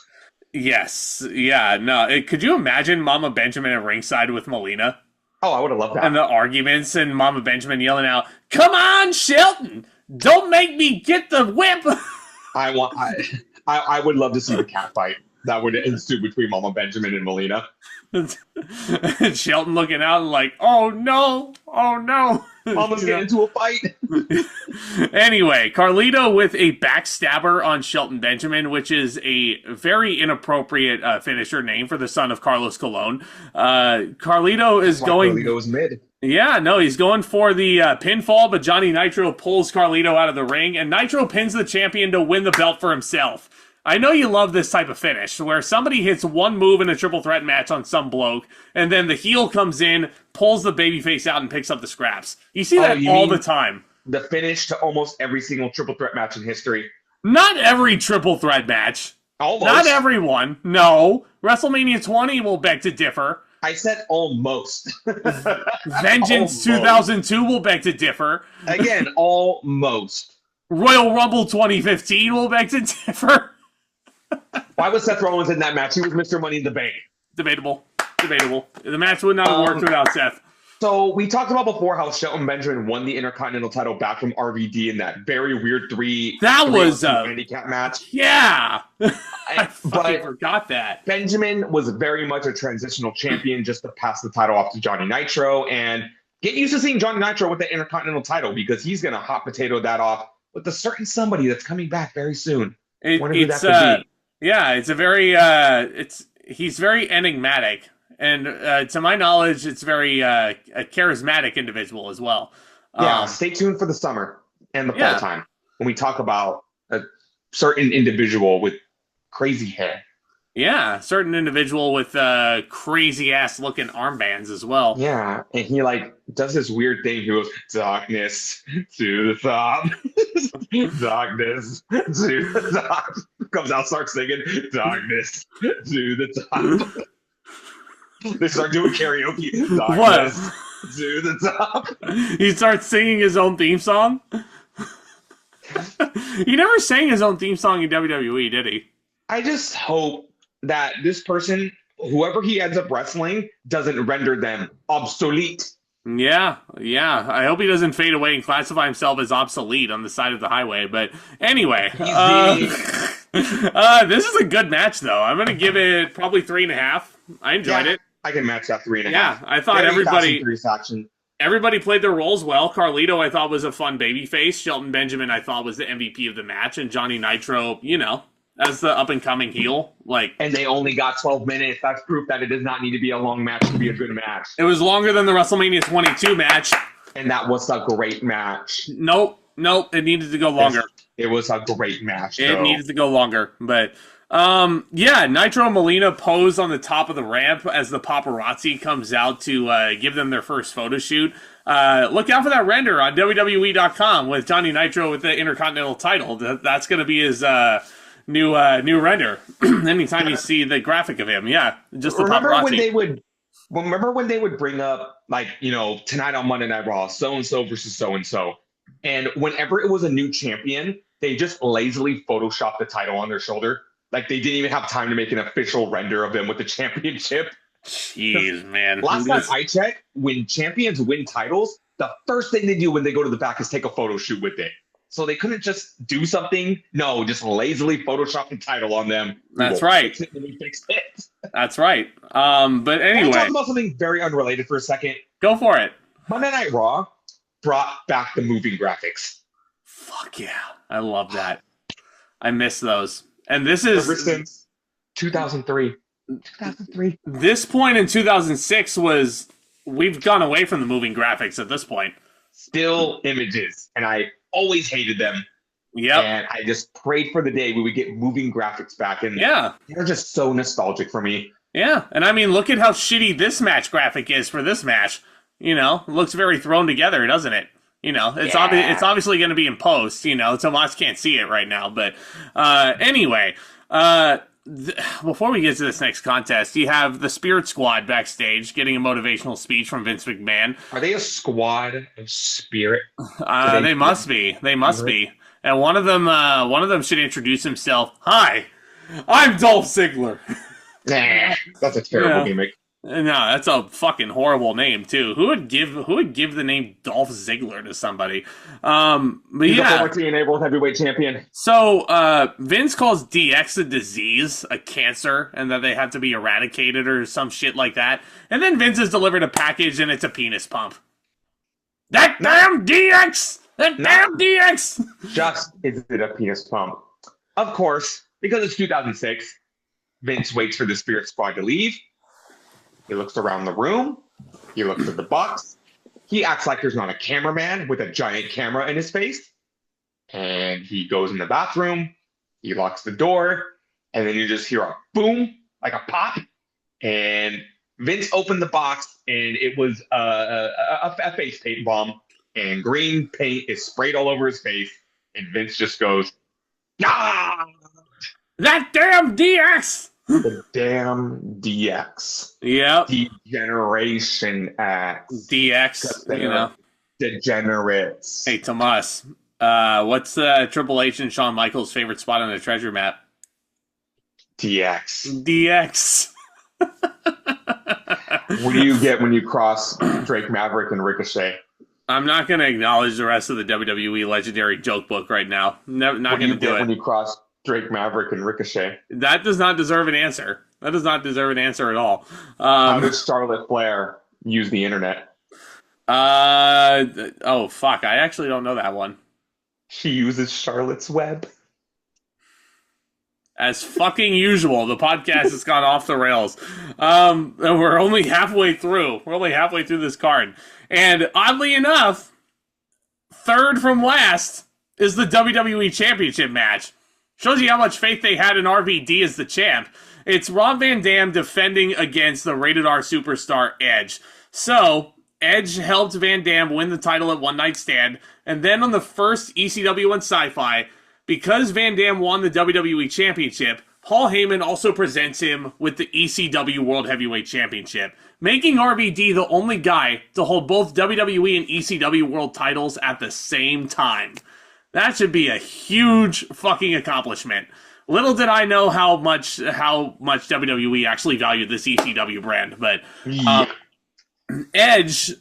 Yes. Yeah. No. Could you imagine Mama Benjamin at ringside with Melina? Oh, I would have loved that. And the arguments and Mama Benjamin yelling out, "Come on, Shelton! Don't make me get the whip!" I would love to see the cat fight that would ensue between Mama Benjamin and Melina. And Shelton looking out and like, "Oh no! Oh no!" Mama's getting into a fight. Anyway, Carlito with a backstabber on Shelton Benjamin, which is a very inappropriate finisher name for the son of Carlos Colon. Carlito is going. Carlito is mid. Yeah, no, he's going for the pinfall, but Johnny Nitro pulls Carlito out of the ring, and Nitro pins the champion to win the belt for himself. I know you love this type of finish, where somebody hits one move in a triple threat match on some bloke, and then the heel comes in, pulls the babyface out, and picks up the scraps. You see that all the time. The finish to almost every single triple threat match in history. Not every triple threat match. Almost. Not everyone. No. WrestleMania 20 will beg to differ. I said almost. Vengeance 2002 will beg to differ. Again, almost. Royal Rumble 2015 will beg to differ. Why was Seth Rollins in that match? He was Mr. Money in the Bank. Debatable. The match would not have worked without Seth. So we talked about before how Shelton Benjamin won the Intercontinental title back from RVD in that very weird That was a handicap match. Yeah. I forgot that. Benjamin was very much a transitional champion just to pass the title off to Johnny Nitro, and get used to seeing Johnny Nitro with the Intercontinental title because he's going to hot potato that off with a certain somebody that's coming back very soon. Whatever that could be. Yeah, it's a very he's very enigmatic, and to my knowledge, it's very a charismatic individual as well. Yeah, stay tuned for the summer and the fall time when we talk about a certain individual with crazy hair. Yeah, certain individual with crazy ass looking armbands as well. Yeah, and he like does this weird thing. He goes, "Darkness to the top, darkness to the top." Comes out, starts singing, "Darkness to the top." They start doing karaoke. Darkness to the top. He starts singing his own theme song. He never sang his own theme song in WWE, did he? I just hope that this person, whoever he ends up wrestling, doesn't render them obsolete. Yeah. I hope he doesn't fade away and classify himself as obsolete on the side of the highway. But anyway, this is a good match, though. I'm going to give it probably 3.5. I enjoyed it. I can match that 3.5. Yeah, I thought everybody played their roles well. Carlito, I thought, was a fun babyface. Shelton Benjamin, I thought, was the MVP of the match. And Johnny Nitro, as the up-and-coming heel. And they only got 12 minutes. That's proof that it does not need to be a long match to be a good match. It was longer than the WrestleMania 22 match. And that was a great match. Nope. It needed to go longer. It was a great match, It needed to go longer. But, Nitro and Melina pose on the top of the ramp as the paparazzi comes out to give them their first photo shoot. Look out for that render on WWE.com with Johnny Nitro with the Intercontinental title. That's going to be his... new render. Anytime you see the graphic of him, just the paparazzi. Remember when they would bring up tonight on Monday Night Raw, so and so versus so and so, and whenever it was a new champion, they just lazily photoshopped the title on their shoulder. Like they didn't even have time to make an official render of them with the championship. Jeez, man. Last time I checked, when champions win titles, the first thing they do when they go to the back is take a photo shoot with it. So they couldn't just do something. No, just lazily Photoshop the title on them. That's right. We fixed it. That's right. But anyway. Can I talk about something very unrelated for a second? Go for it. Monday Night Raw brought back the moving graphics. Fuck yeah. I love that. I miss those. And this is... Ever since 2003. 2003. This point in 2006 was... We've gone away from the moving graphics at this point. Still images. And I always hated them. Yeah. And I just prayed for the day we would get moving graphics back. And they're just so nostalgic for me. Yeah. And I mean, look at how shitty this match graphic is for this match. It looks very thrown together, doesn't it? It's obviously going to be in post. Tomas can't see it right now. But anyway, before we get to this next contest, you have the Spirit Squad backstage getting a motivational speech from Vince McMahon. Are they a squad of spirit? They must be. They must be. And one of them should introduce himself. Hi, I'm Dolph Ziggler. Nah, that's a terrible gimmick. No, that's a fucking horrible name too. Who would give the name Dolph Ziggler to somebody? But He's a former TNA World Heavyweight Champion. So Vince calls DX a disease, a cancer, and that they have to be eradicated or some shit like that. And then Vince has delivered a package and it's a penis pump. That damn DX! That damn DX! Just is it a penis pump? Of course, because it's 2006. Vince waits for the Spirit Squad to leave. He looks around the room. He looks at the box. He acts like there's not a cameraman with a giant camera in his face. And he goes in the bathroom. He locks the door. And then you just hear a boom, like a pop. And Vince opened the box, and it was a face paint bomb. And green paint is sprayed all over his face. And Vince just goes, ah! That damn DX! The damn DX. Yep. Degeneration X. DX, Degenerates. Hey, Tomas, what's Triple H and Shawn Michaels' favorite spot on the treasure map? DX. DX. What do you get when you cross Drake Maverick and Ricochet? I'm not going to acknowledge the rest of the WWE Legendary Joke Book right now. Not going to do it. When you cross Drake Maverick and Ricochet? That does not deserve an answer. That does not deserve an answer at all. How does Charlotte Flair use the internet? Oh, fuck. I actually don't know that one. She uses Charlotte's Web. As fucking usual, the podcast has gone off the rails. And we're only halfway through. We're only halfway through this card. And oddly enough, third from last is the WWE Championship match. Shows you how much faith they had in RVD as the champ. It's Rob Van Dam defending against the Rated R superstar Edge. So, Edge helped Van Dam win the title at One Night Stand. And then on the first ECW and Sci-Fi, because Van Dam won the WWE Championship, Paul Heyman also presents him with the ECW World Heavyweight Championship, making RVD the only guy to hold both WWE and ECW World titles at the same time. That should be a huge fucking accomplishment. Little did I know how much WWE actually valued this ECW brand, but Edge,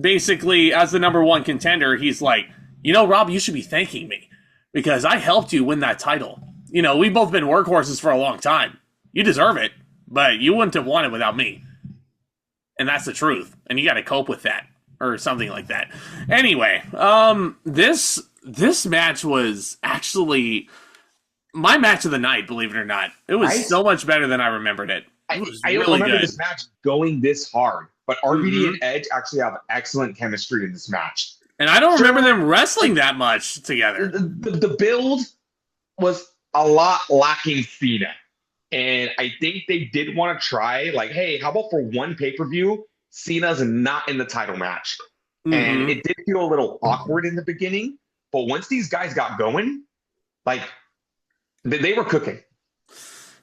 basically, as the number one contender, he's like, Rob, you should be thanking me because I helped you win that title. We've both been workhorses for a long time. You deserve it, but you wouldn't have won it without me. And that's the truth, and you got to cope with that, or something like that. Anyway, this match was actually my match of the night, believe it or not. It was so much better than I remembered it. It was I don't remember this match going this hard, but RVD and Edge actually have excellent chemistry in this match. And I don't remember them wrestling that much together. The build was a lot lacking Cena. And I think they did want to try, like, hey, how about for one pay-per-view, Cena's not in the title match? Mm-hmm. And it did feel a little awkward in the beginning. But once these guys got going, like, they were cooking.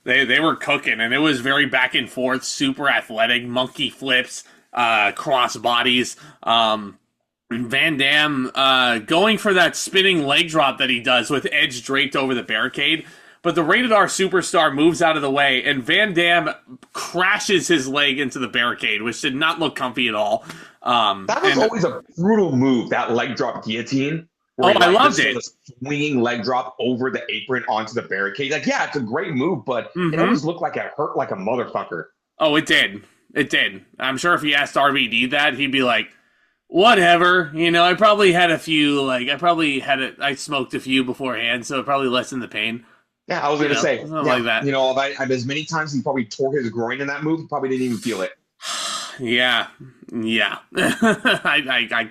They were cooking, and it was very back and forth, super athletic, monkey flips, cross bodies. Van Dam going for that spinning leg drop that he does with Edge draped over the barricade. But the Rated R superstar moves out of the way, and Van Dam crashes his leg into the barricade, which did not look comfy at all. That was always a brutal move, that leg drop guillotine. I loved it. The swinging leg drop over the apron onto the barricade. Like, yeah, it's a great move, but it always looked like it hurt like a motherfucker. Oh, it did. It did. I'm sure if he asked RVD that, he'd be like, whatever. I probably had a few, I smoked a few beforehand, so it probably lessened the pain. Yeah, I was going to say. Like that. As many times he probably tore his groin in that move, he probably didn't even feel it. Yeah. I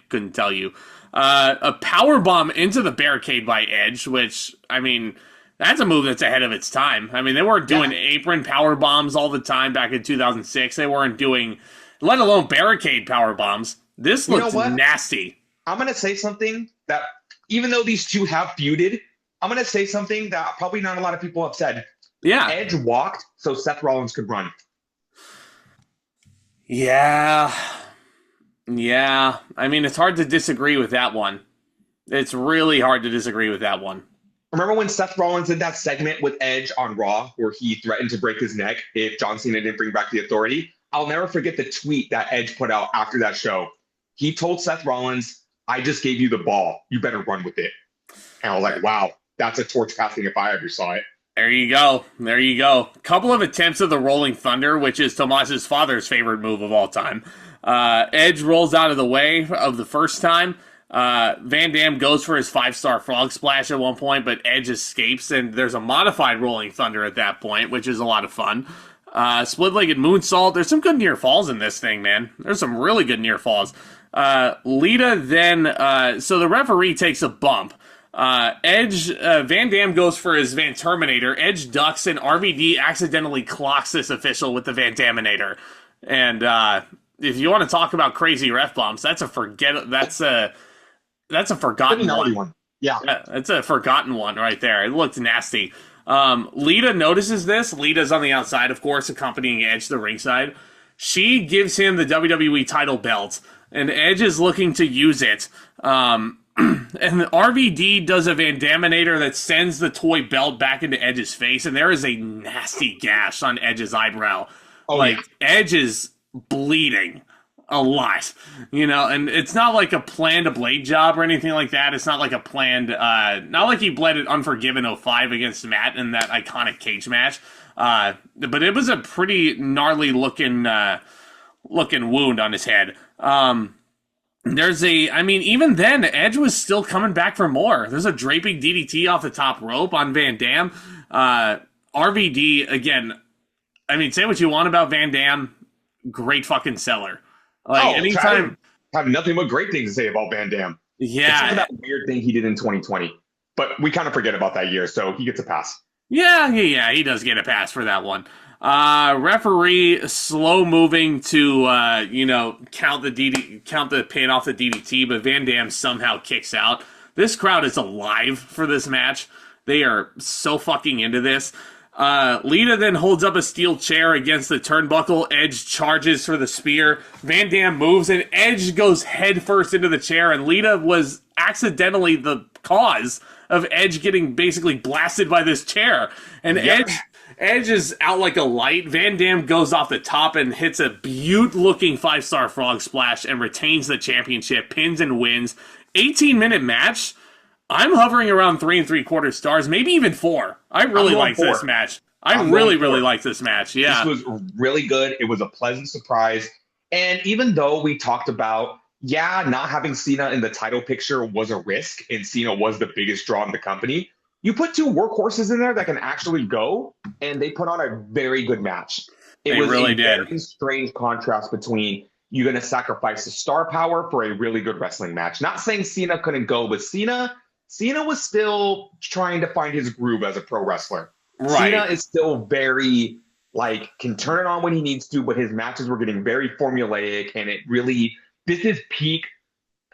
couldn't tell you. A power bomb into the barricade by Edge, which, that's a move that's ahead of its time. They weren't doing apron power bombs all the time back in 2006. They weren't doing, let alone barricade power bombs. This looks nasty. I'm going to say something that, even though these two have feuded, I'm going to say something that probably not a lot of people have said. Yeah. Edge walked so Seth Rollins could run. Yeah. Yeah. I mean, it's hard to disagree with that one. It's really hard to disagree with that one. Remember when Seth Rollins did that segment with Edge on Raw where he threatened to break his neck if John Cena didn't bring back the authority? I'll never forget the tweet that Edge put out after that show. He told Seth Rollins, I just gave you the ball. You better run with it. And I was like, wow, that's a torch passing if I ever saw it. There you go. There you go. Couple of attempts of the Rolling Thunder, which is Tomas's father's favorite move of all time. Edge rolls out of the way of the first time. Van Dam goes for his 5-star frog splash at one point, but Edge escapes, and there's a modified Rolling Thunder at that point, which is a lot of fun. Split-legged moonsault. There's some good near falls in this thing, man. There's some really good near falls. Lita then, so the referee takes a bump. Van Dam goes for his Van Terminator. Edge ducks, and RVD accidentally clocks this official with the Van Daminator. And if you want to talk about crazy ref bumps, that's a forgotten one. Yeah, it's a forgotten one right there. It looked nasty. Lita notices this. Lita's on the outside, of course, accompanying Edge to the ringside. She gives him the WWE title belt, and Edge is looking to use it. And RVD does a Van Daminator that sends the toy belt back into Edge's face, and there is a nasty gash on Edge's eyebrow. Edge is bleeding a lot, and it's not like a planned blade job or anything like that. It's not like a planned, not like he bled at Unforgiven 05 against Matt in that iconic cage match. But it was a pretty gnarly looking wound on his head. Even then, Edge was still coming back for more. There's a draping DDT off the top rope on Van Dam. RVD, again, say what you want about Van Dam, great fucking seller. Anytime. I have nothing but great things to say about Van Dam. Yeah. Except for that weird thing he did in 2020. But we kind of forget about that year, so he gets a pass. Yeah, he does get a pass for that one. Referee slow moving to count the pin off the DDT, but Van Dam somehow kicks out. This crowd is alive for this match. They are so fucking into this. Lita then holds up a steel chair against the turnbuckle. Edge charges for the spear. Van Dam moves, and Edge goes headfirst into the chair, and Lita was accidentally the cause of Edge getting basically blasted by this chair. And Edge is out like a light. Van Dam goes off the top and hits a beaut-looking 5-star frog splash and retains the championship, pins and wins. 18-minute match. I'm hovering around 3 3/4 stars, maybe even 4. I really like this match. I really like this match. Yeah. This was really good. It was a pleasant surprise. And even though we talked about, not having Cena in the title picture was a risk, and Cena was the biggest draw in the company, you put 2 workhorses in there that can actually go, and they put on a very good match. It was really a very strange contrast between you're going to sacrifice the star power for a really good wrestling match. Not saying Cena couldn't go, but Cena was still trying to find his groove as a pro wrestler. Right. Cena is still very, can turn it on when he needs to, but his matches were getting very formulaic, and it really, this is peak.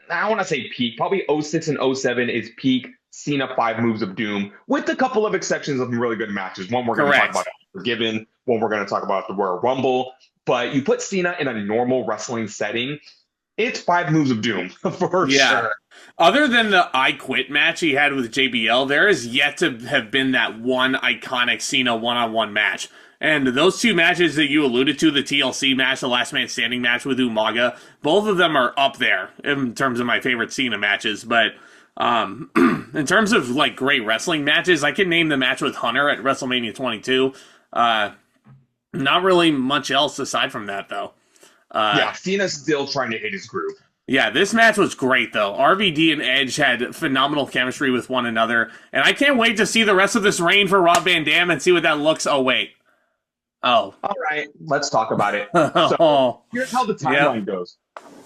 I want to say peak. Probably 06 and 07 is peak Cena 5 Moves of Doom, with a couple of exceptions of some really good matches. One we're going to talk about Forgiven, one we're going to talk about the Royal Rumble. But you put Cena in a normal wrestling setting, it's 5 Moves of Doom for sure. Other than the I Quit match he had with JBL, there is yet to have been that one iconic Cena one-on-one match. And those 2 matches that you alluded to, the TLC match, the Last Man Standing match with Umaga, both of them are up there in terms of my favorite Cena matches. But in terms of great wrestling matches, I can name the match with Hunter at WrestleMania 22. Not really much else aside from that, though. Cena's still trying to hit his groove. Yeah, this match was great, though. RVD and Edge had phenomenal chemistry with one another, and I can't wait to see the rest of this reign for Rob Van Dam and see what that looks. Oh, wait. Oh. All right, let's talk about it. So, here's how the timeline goes.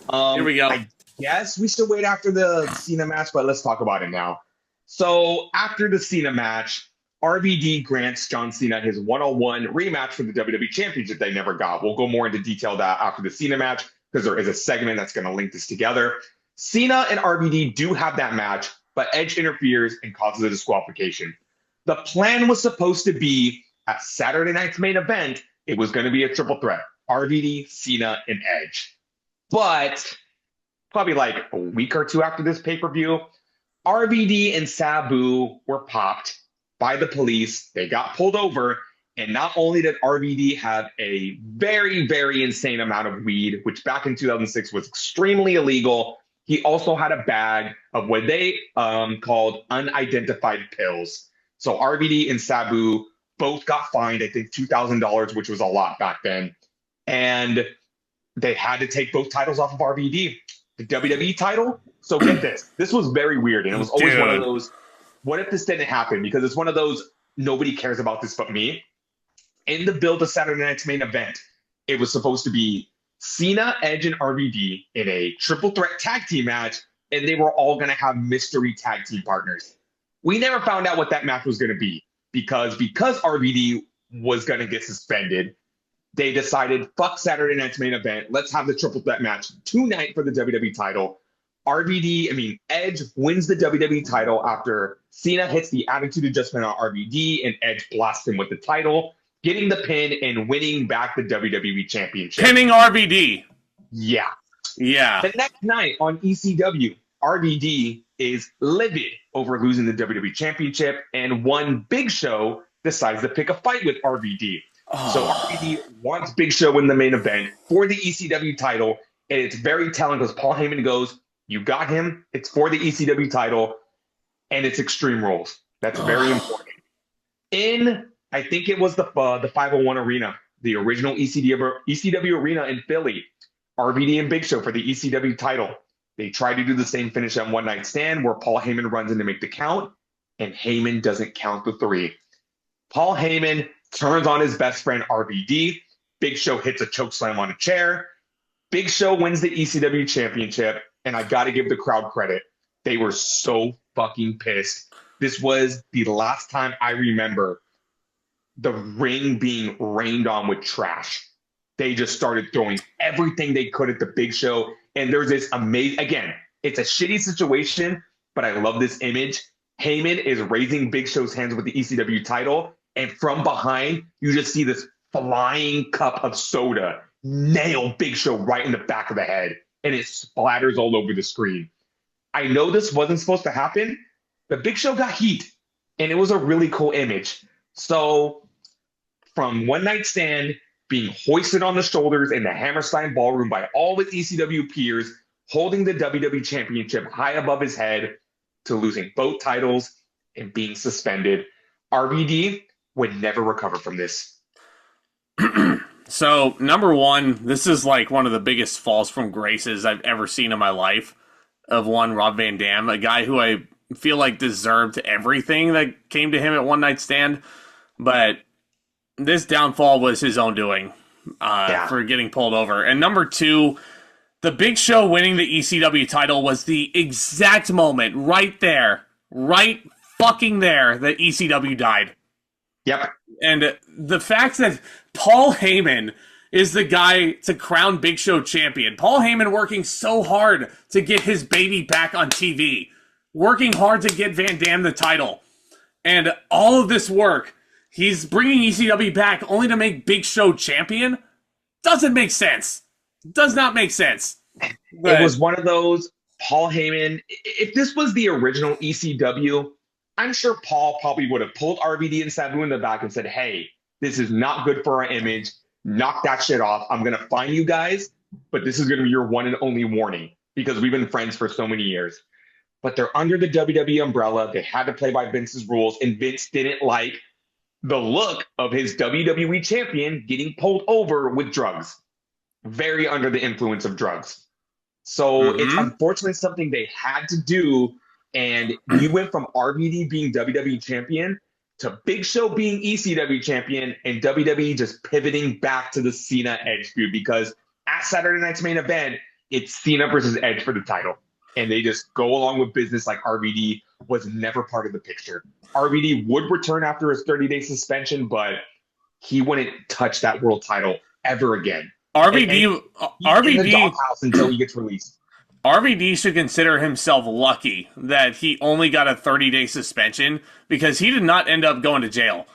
Here we go. I guess we should wait after the Cena match, but let's talk about it now. So, after the Cena match, RVD grants John Cena his 101 rematch for the WWE Championship they never got. We'll go more into detail that after the Cena match, because there is a segment that's going to link this together. Cena and RVD do have that match, but Edge interferes and causes a disqualification. The plan was supposed to be at Saturday night's main event, it was going to be a triple threat. RVD, Cena, and Edge. But probably like a week or two after this pay-per-view, RVD and Sabu were popped by the police. They got pulled over. And not only did RVD have a very, very insane amount of weed, which back in 2006 was extremely illegal, he also had a bag of what they called unidentified pills. So RVD and Sabu both got fined, I think, $2,000, which was a lot back then. And they had to take both titles off of RVD. The WWE title. So get this. This was very weird. And it was always one of those, what if this didn't happen? Because it's one of those, nobody cares about this but me. In the build of Saturday night's main event, it was supposed to be Cena, Edge, and RVD in a triple threat tag team match, and they were all going to have mystery tag team partners. We never found out what that match was going to be because RVD was going to get suspended. They decided, fuck Saturday night's main event. Let's have the triple threat match tonight for the WWE title. Edge wins the WWE title after Cena hits the attitude adjustment on RVD and Edge blasts him with the title, getting the pin and winning back the WWE Championship. Pinning RVD. Yeah. Yeah. The next night on ECW, RVD is livid over losing the WWE Championship, and one Big Show decides to pick a fight with RVD. Oh. So RVD wants Big Show in the main event for the ECW title, and it's very telling because Paul Heyman goes, you got him, it's for the ECW title, and it's Extreme Rules. That's very important. I think it was the 501 Arena, the original ECW Arena in Philly. RVD and Big Show for the ECW title. They try to do the same finish on One Night Stand where Paul Heyman runs in to make the count, and Heyman doesn't count the three. Paul Heyman turns on his best friend RVD. Big Show hits a chokeslam on a chair. Big Show wins the ECW Championship, and I got to give the crowd credit. They were so fucking pissed. This was the last time I remember the ring being rained on with trash. They just started throwing everything they could at the Big Show. And there's this amazing, again, it's a shitty situation, but I love this image. Heyman is raising Big Show's hands with the ECW title. And from behind, you just see this flying cup of soda nail Big Show right in the back of the head. And it splatters all over the screen. I know this wasn't supposed to happen, but Big Show got heat. And it was a really cool image. So from One Night Stand being hoisted on the shoulders in the Hammerstein Ballroom by all his ECW peers, holding the WWE Championship high above his head, to losing both titles and being suspended, RVD would never recover from this. So, number one, this is like one of the biggest falls from graces I've ever seen in my life of one Rob Van Dam, a guy who I feel like deserved everything that came to him at One Night Stand. But this downfall was his own doing for getting pulled over. And number two, the Big Show winning the ECW title was the exact moment right fucking there that ECW died. Yep. And the fact that Paul Heyman is the guy to crown Big Show champion. Paul Heyman working so hard to get his baby back on TV. Working hard to get Van Dam the title. And all of this work, he's bringing ECW back only to make Big Show champion? Doesn't make sense. Does not make sense. But it was one of those, Paul Heyman, if this was the original ECW, I'm sure Paul probably would have pulled RVD and Sabu in the back and said, hey, this is not good for our image. Knock that shit off. I'm going to fine you guys, but this is going to be your one and only warning because we've been friends for so many years. But they're under the WWE umbrella. They had to play by Vince's rules, and Vince didn't like the look of his WWE champion getting pulled over with drugs. Very under the influence of drugs. So it's unfortunately something they had to do. And you went from RVD being WWE champion to Big Show being ECW champion and WWE just pivoting back to the Cena Edge feud because at Saturday night's main event, it's Cena versus Edge for the title. And they just go along with business like RVD was never part of the picture. RVD would return after his 30-day suspension, but he wouldn't touch that world title ever again. RVD in the doghouse until he gets released. RVD should consider himself lucky that he only got a 30-day suspension because he did not end up going to jail.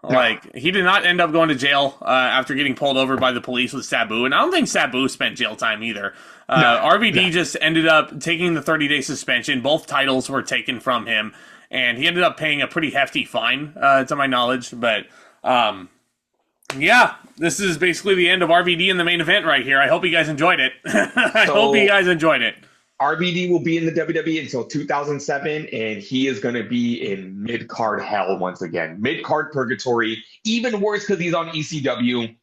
Like, he did not end up going to jail after getting pulled over by the police with Sabu, and I don't think Sabu spent jail time either. RVD just ended up taking the 30-day suspension. Both titles were taken from him, and he ended up paying a pretty hefty fine, to my knowledge. But, yeah, this is basically the end of RVD in the main event right here. I hope you guys enjoyed it. I hope you guys enjoyed it. RVD will be in the WWE until 2007, and he is going to be in mid-card hell once again. Mid-card purgatory, even worse because he's on ECW.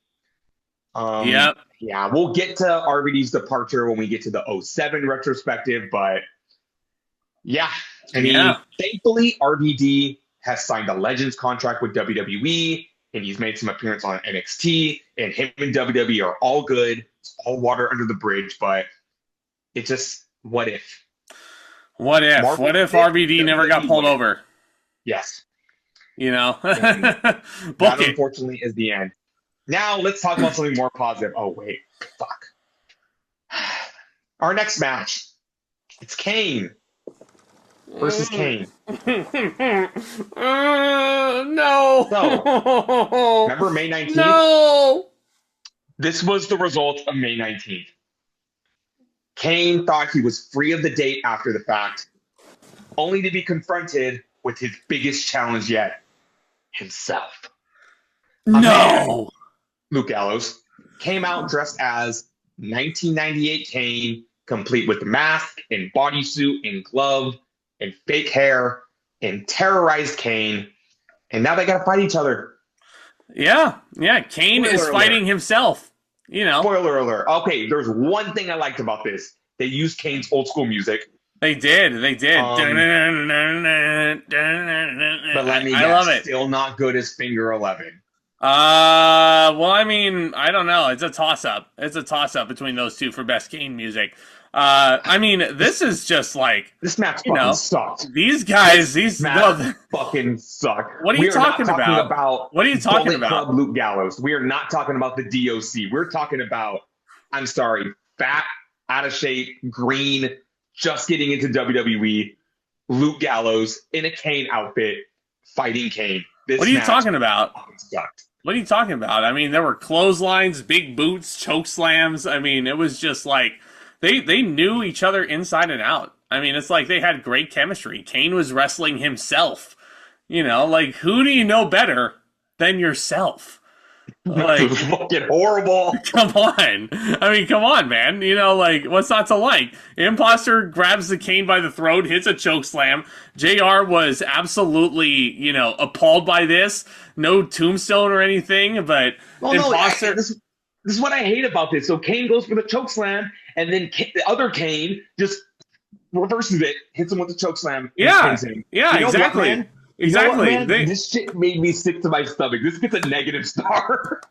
Yep. Yeah, we'll get to RVD's departure when we get to the 07 retrospective, but yeah. I mean, thankfully, RVD has signed a Legends contract with WWE, and he's made some appearance on NXT, and him and WWE are all good. It's all water under the bridge, but it just... What if? What if RVD never got pulled over? Yes. You know? That unfortunately is the end. Now let's talk about something more positive. Oh, wait. Fuck. Our next match. It's Kane versus Kane. No. So, remember May 19th? No. This was the result of May 19th. Kane thought he was free of the date after the fact, only to be confronted with his biggest challenge yet, himself. No! Luke Gallows came out dressed as 1998 Kane, complete with mask and bodysuit and glove and fake hair, and terrorized Kane. And now they got to fight each other. Yeah. Kane is fighting himself. You know. Spoiler alert. Okay, there's one thing I liked about this. They used Kane's old school music. They did. But let me guess, I love it. Still not good as Finger 11. Well, I mean, I don't know. It's a toss-up. It's a toss-up between those two for best Kane music. I mean, this is just like... This match fucking sucked. These guys, fucking suck. What are you talking about? What are you talking about? Club Luke Gallows. We are not talking about the DOC. We're talking about, I'm sorry, fat, out of shape, green, just getting into WWE, Luke Gallows in a Kane outfit, fighting Kane. What are you talking about? Sucked. What are you talking about? I mean, there were clotheslines, big boots, choke slams. I mean, it was just like... They knew each other inside and out. I mean, it's like they had great chemistry. Kane was wrestling himself. You know, like, who do you know better than yourself? Like, fucking horrible. Come on. I mean, come on, man. You know, like, what's not to like? Imposter grabs the Kane by the throat, hits a choke slam. JR was absolutely, you know, appalled by this. No tombstone or anything, but Imposter... This is what I hate about this. So Kane goes for the choke slam, and then the other Kane just reverses it, hits him with the choke slam. Yeah, exactly. What, exactly. What, this shit made me sick to my stomach. This gets a negative star.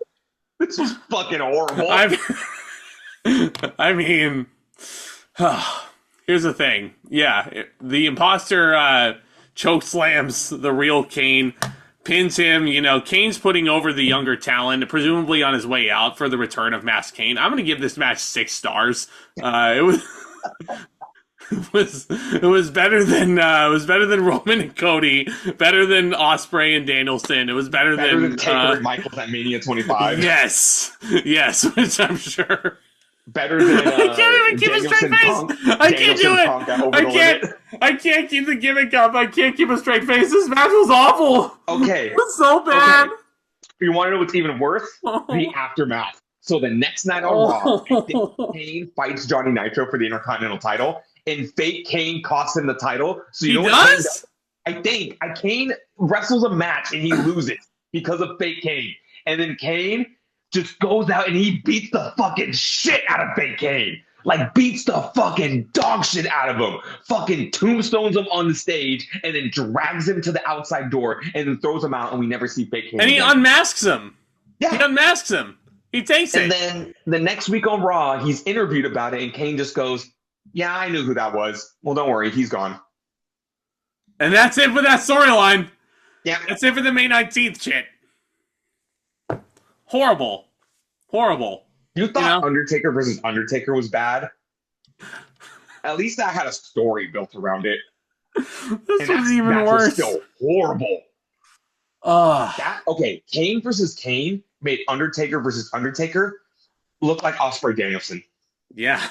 This was fucking horrible. I mean, here's the thing. Yeah, the Imposter choke slams the real Kane. Pins him, you know, Kane's putting over the younger talent, presumably on his way out for the return of Masked Kane. I'm going to give this match 6 stars. It was better than Roman and Cody, better than Ospreay and Danielson. It was better than Taker and Michaels at Mania 25. Yes, which I'm sure. Better than I can't even keep a straight face. I can't do it. I can't keep the gimmick up. I can't keep a straight face. This match was awful. Okay, it was so bad. Okay. You want to know what's even worse? The aftermath. So the next night on Raw, Kane fights Johnny Nitro for the Intercontinental title, and fake Kane costs him the title. So you know what Kane does? I think Kane wrestles a match and he loses because of fake Kane, and then Kane just goes out and he beats the fucking shit out of fake Kane. Like, beats the fucking dog shit out of him. Fucking tombstones him on the stage and then drags him to the outside door and then throws him out, and we never see fake Kane And he again. Unmasks him. Yeah. He unmasks him. He takes it. And then the next week on Raw, he's interviewed about it, and Kane just goes, yeah, I knew who that was. Well, don't worry, he's gone. And that's it for that storyline. Yeah. That's it for the May 19th shit. Horrible. You thought Undertaker versus Undertaker was bad? At least that had a story built around it. This was even worse. Was still horrible. Okay, Kane versus Kane made Undertaker versus Undertaker look like Osprey Danielson. Yeah.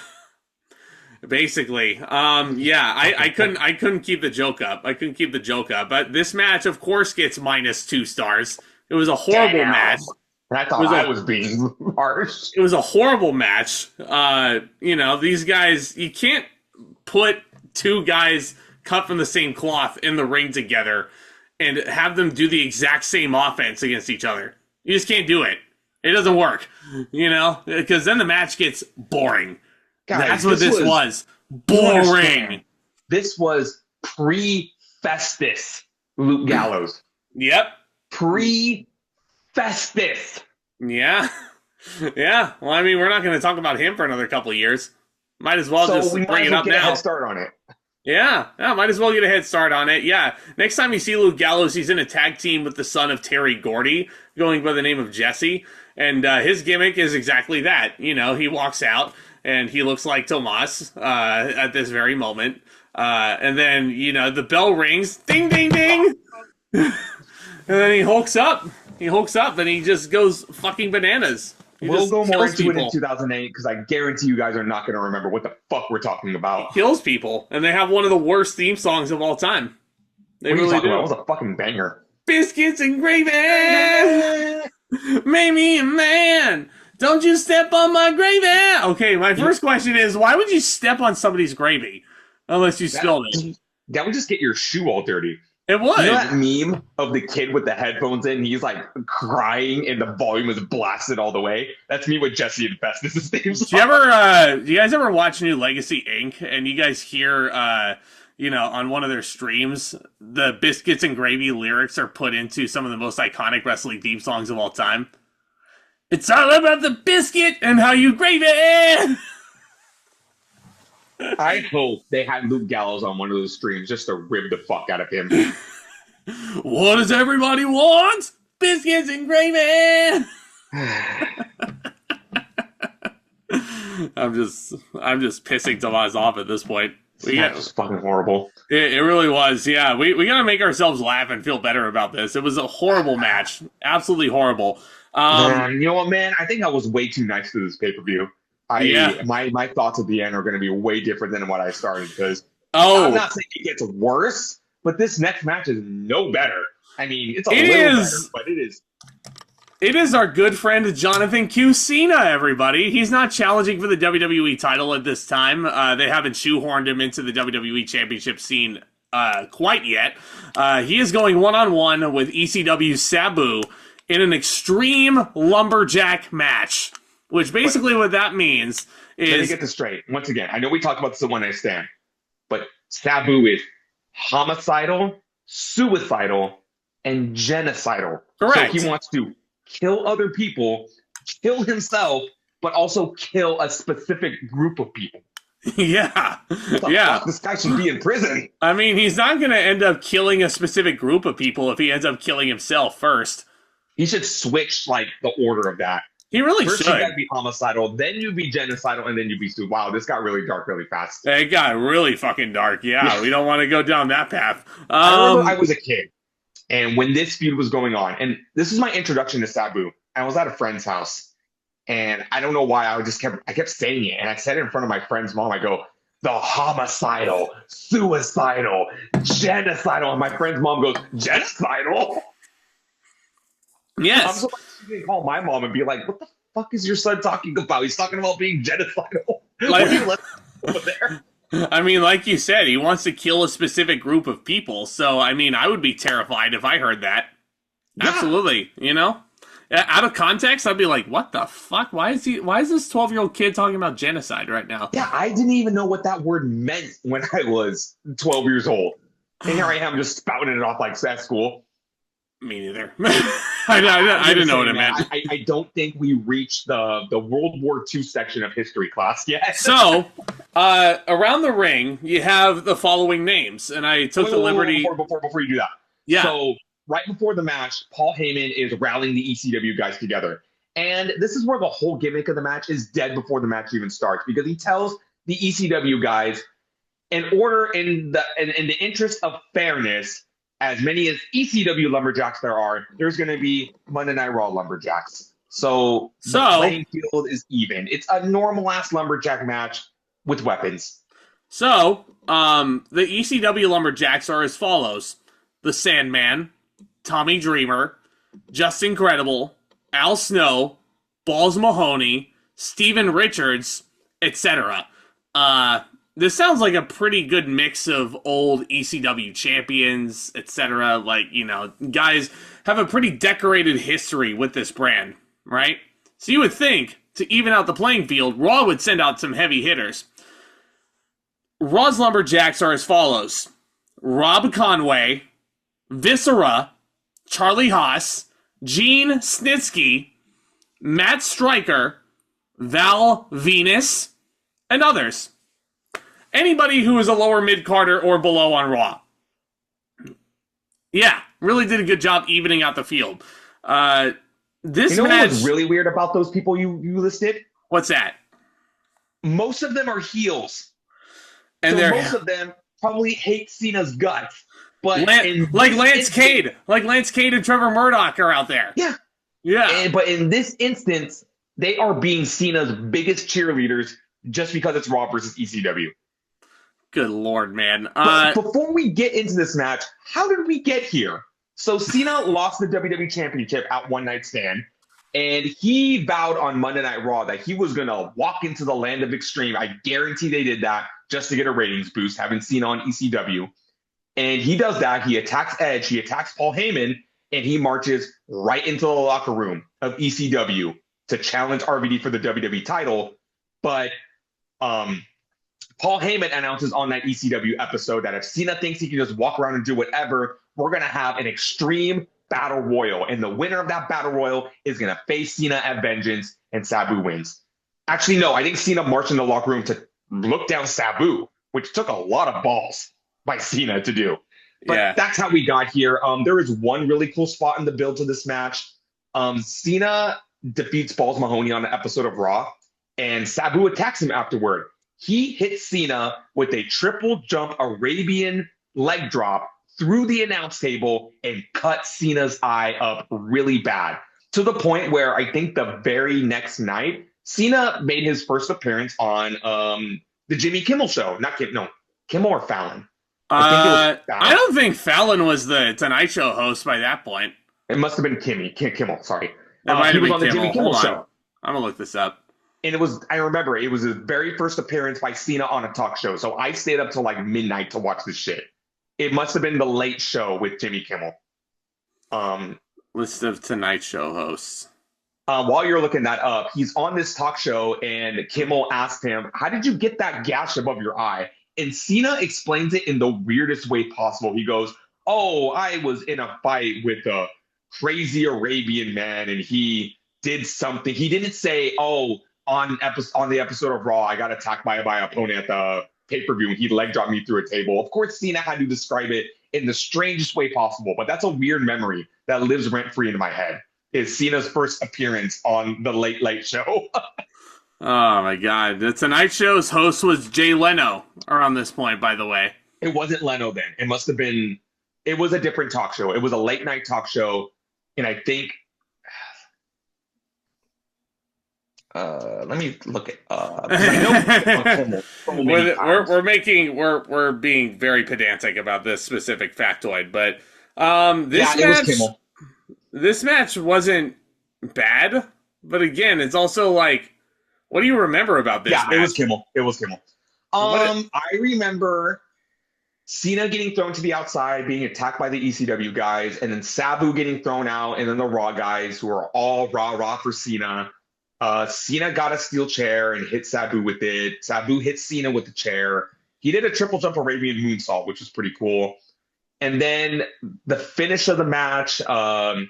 Basically, yeah, I couldn't keep the joke up. But this match, of course, gets -2 stars. It was a horrible match. And I thought I was being harsh. It was a horrible match. You know, these guys, you can't put two guys cut from the same cloth in the ring together and have them do the exact same offense against each other. You just can't do it. It doesn't work, you know, because then the match gets boring. Guys, that's what this was. Boring. This was pre-Festus Luke Gallows. Yep. Pre-Festus. Yeah. Yeah. Well, I mean, we're not going to talk about him for another couple of years. Might as well just bring it up now. Get a head start on it. Yeah. Yeah, might as well get a head start on it. Yeah. Next time you see Luke Gallows, he's in a tag team with the son of Terry Gordy, going by the name of Jesse. And his gimmick is exactly that. You know, he walks out and he looks like Tomas at this very moment. And then, you know, the bell rings. Ding, ding, ding. And then he hulks up. And he just goes fucking bananas. We'll go more into it in 2008 because I guarantee you guys are not going to remember what the fuck we're talking about. He kills people. And they have one of the worst theme songs of all time. They really do. It was a fucking banger. Biscuits and gravy. Made me a man. Don't you step on my gravy. Okay, my first question is, why would you step on somebody's gravy? Unless you spilled it. That would just get your shoe all dirty. It would. You know that meme of the kid with the headphones in? He's like crying and the volume is blasted all the way. That's me with Jesse and Festus' theme song. Do you guys ever watch New Legacy Inc. and you guys hear, you know, on one of their streams, the Biscuits and Gravy lyrics are put into some of the most iconic wrestling theme songs of all time? It's all about the biscuit and how you gravy. I hope they had Luke Gallows on one of those streams just to rib the fuck out of him. What does everybody want? Biscuits and gravy. I'm just pissing Tomas off at this point. That was fucking horrible. It really was. Yeah, we gotta make ourselves laugh and feel better about this. It was a horrible match, absolutely horrible. You know what, man? I think I was way too nice to this pay-per-view. My thoughts at the end are going to be way different than what I started because I'm not saying it gets worse, but this next match is no better. I mean, it's a little better, but it is. It is our good friend Jonathan Q. Cena, everybody. He's not challenging for the WWE title at this time. They haven't shoehorned him into the WWE Championship scene quite yet. He is going one-on-one with ECW Sabu in an extreme lumberjack match, which basically what that means is... Let me get this straight. Once again, I know we talked about this at One Night Stand, but Sabu is homicidal, suicidal, and genocidal. Correct. So he wants to kill other people, kill himself, but also kill a specific group of people. Yeah. Fuck? This guy should be in prison. I mean, he's not going to end up killing a specific group of people if he ends up killing himself first. He should switch, like, the order of that. He really First should. you gotta be homicidal, then you be genocidal, and then you be suicidal. Wow, this got really dark really fast. It got really fucking dark, yeah. We don't want to go down that path. I remember I was a kid, and when this feud was going on, and this is my introduction to Sabu, I was at a friend's house, and I don't know why, I kept saying it, and I said it in front of my friend's mom. I go, the homicidal, suicidal, genocidal, and my friend's mom goes, genocidal? Yes. I'm so you can call my mom and be like, what the fuck is your son talking about? He's talking about being genocidal. I mean, like you said, he wants to kill a specific group of people. So, I mean, I would be terrified if I heard that. Yeah. Absolutely. You know? Out of context, I'd be like, what the fuck? Why is this 12-year-old kid talking about genocide right now? Yeah, I didn't even know what that word meant when I was 12 years old. And here I am just spouting it off like at school. Me neither. I didn't know what it meant. I don't think we reached the World War II section of history class yet. So, around the ring, you have the following names, and I took the liberty... Before you do that. Yeah. So, right before the match, Paul Heyman is rallying the ECW guys together. And this is where the whole gimmick of the match is dead before the match even starts, because he tells the ECW guys, in the interest of fairness, as many as ECW Lumberjacks there are, there's going to be Monday Night Raw Lumberjacks. So the playing field is even. It's a normal ass Lumberjack match with weapons. So, the ECW Lumberjacks are as follows: The Sandman, Tommy Dreamer, Just Incredible, Al Snow, Balls Mahoney, Steven Richards, etc. This sounds like a pretty good mix of old ECW champions, etc. Like, you know, guys have a pretty decorated history with this brand, right? So you would think, to even out the playing field, Raw would send out some heavy hitters. Raw's Lumberjacks are as follows: Rob Conway, Viscera, Charlie Haas, Gene Snitsky, Matt Stryker, Val Venus, and others. Anybody who is a lower mid-carder or below on Raw. Yeah, really did a good job evening out the field. This match... what's really weird about those people you listed? What's that? Most of them are heels. And so most of them probably hate Cena's guts. But Lance Cade. Like Lance Cade and Trevor Murdoch are out there. Yeah. Yeah. But in this instance, they are being Cena's biggest cheerleaders just because it's Raw versus ECW. Good Lord, man. But before we get into this match, how did we get here? So Cena lost the WWE Championship at One Night Stand, and he vowed on Monday Night Raw that he was going to walk into the land of extreme. I guarantee they did that just to get a ratings boost, having Cena on ECW. And he does that. He attacks Edge. He attacks Paul Heyman, and he marches right into the locker room of ECW to challenge RVD for the WWE title. But Paul Heyman announces on that ECW episode that if Cena thinks he can just walk around and do whatever, we're going to have an extreme battle royal. And the winner of that battle royal is going to face Cena at Vengeance, and Sabu wins. Actually, no, I think Cena marched in the locker room to look down Sabu, which took a lot of balls by Cena to do. But that's how we got here. There is one really cool spot in the build to this match. Cena defeats Balls Mahoney on an episode of Raw, and Sabu attacks him afterward. He hits Cena with a triple jump Arabian leg drop through the announce table and cut Cena's eye up really bad, to the point where I think the very next night, Cena made his first appearance on the Jimmy Kimmel show. Kimmel or Fallon? I don't think Fallon was the Tonight Show host by that point. It must have been Kimmel, sorry. It might have been on the Jimmy Kimmel show. I'm going to look this up. And I remember, it was his very first appearance by Cena on a talk show. So I stayed up till like midnight to watch this shit. It must have been the late show with Jimmy Kimmel. List of Tonight Show hosts. While you're looking that up, he's on this talk show, and Kimmel asked him, how did you get that gash above your eye? And Cena explains it in the weirdest way possible. He goes, oh, I was in a fight with a crazy Arabian man, and he did something. He didn't say, oh, on the episode of Raw, I got attacked by my opponent at the pay-per-view, and he leg dropped me through a table. Of course, Cena had to describe it in the strangest way possible, but that's a weird memory that lives rent-free in my head, is Cena's first appearance on the Late Late Show. Oh, my God. The Tonight Show's host was Jay Leno around this point, by the way. It wasn't Leno then. It must have been... It was a different talk show. It was a late-night talk show, and I think... let me look at. We're being very pedantic about this specific factoid, but this match wasn't bad. But again, it's also like, what do you remember about this? Yeah, match? It was Kimmel. I remember Cena getting thrown to the outside, being attacked by the ECW guys, and then Sabu getting thrown out, and then the Raw guys who are all rah for Cena. Cena got a steel chair and hit Sabu with it. Sabu hit Cena with the chair. He did a triple jump Arabian moonsault, which was pretty cool. And then the finish of the match, the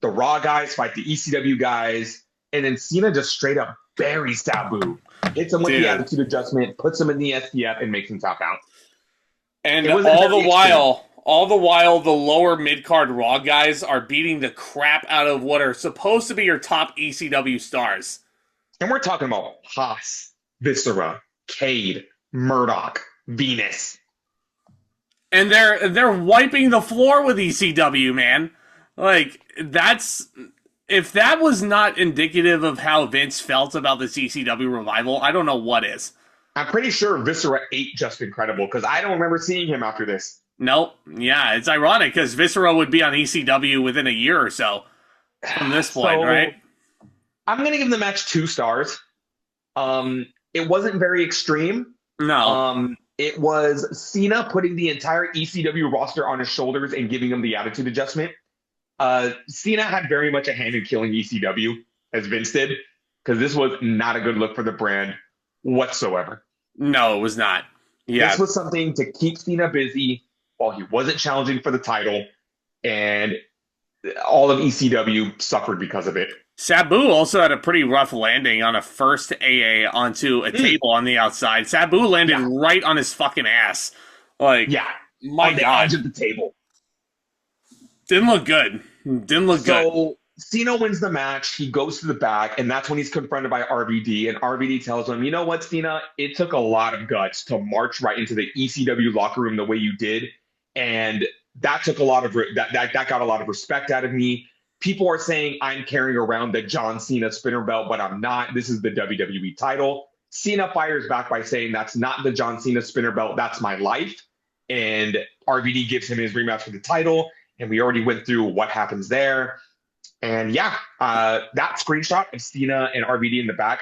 Raw guys fight the ECW guys, and then Cena just straight up buries Sabu, hits him with the attitude adjustment, puts him in the SPF, and makes him tap out. And all the while, the lower mid-card Raw guys are beating the crap out of what are supposed to be your top ECW stars. And we're talking about Haas, Viscera, Cade, Murdoch, Venus. And they're wiping the floor with ECW, man. Like, if that was not indicative of how Vince felt about this ECW revival, I don't know what is. I'm pretty sure Viscera ate Just Incredible because I don't remember seeing him after this. Nope. Yeah, it's ironic because Viscera would be on ECW within a year or so from this point, right? I'm going to give the match 2 stars. It wasn't very extreme. No. It was Cena putting the entire ECW roster on his shoulders and giving him the attitude adjustment. Cena had very much a hand in killing ECW, as Vince did, because this was not a good look for the brand whatsoever. No, it was not. Yeah. This was something to keep Cena busy while he wasn't challenging for the title, and all of ECW suffered because of it. Sabu also had a pretty rough landing on a first AA onto a table on the outside. Sabu landed right on his fucking ass. Like, my on the God. edge of the table. Didn't look good. So Cena wins the match. He goes to the back, and that's when he's confronted by RVD. And RVD tells him, you know what, Cena? It took a lot of guts to march right into the ECW locker room the way you did. And that took a lot of that got a lot of respect out of me. People are saying I'm carrying around the John Cena spinner belt, but I'm not. This is the WWE title. Cena fires back by saying that's not the John Cena spinner belt. That's my life. And RVD gives him his rematch for the title. And we already went through what happens there. And that screenshot of Cena and RVD in the back,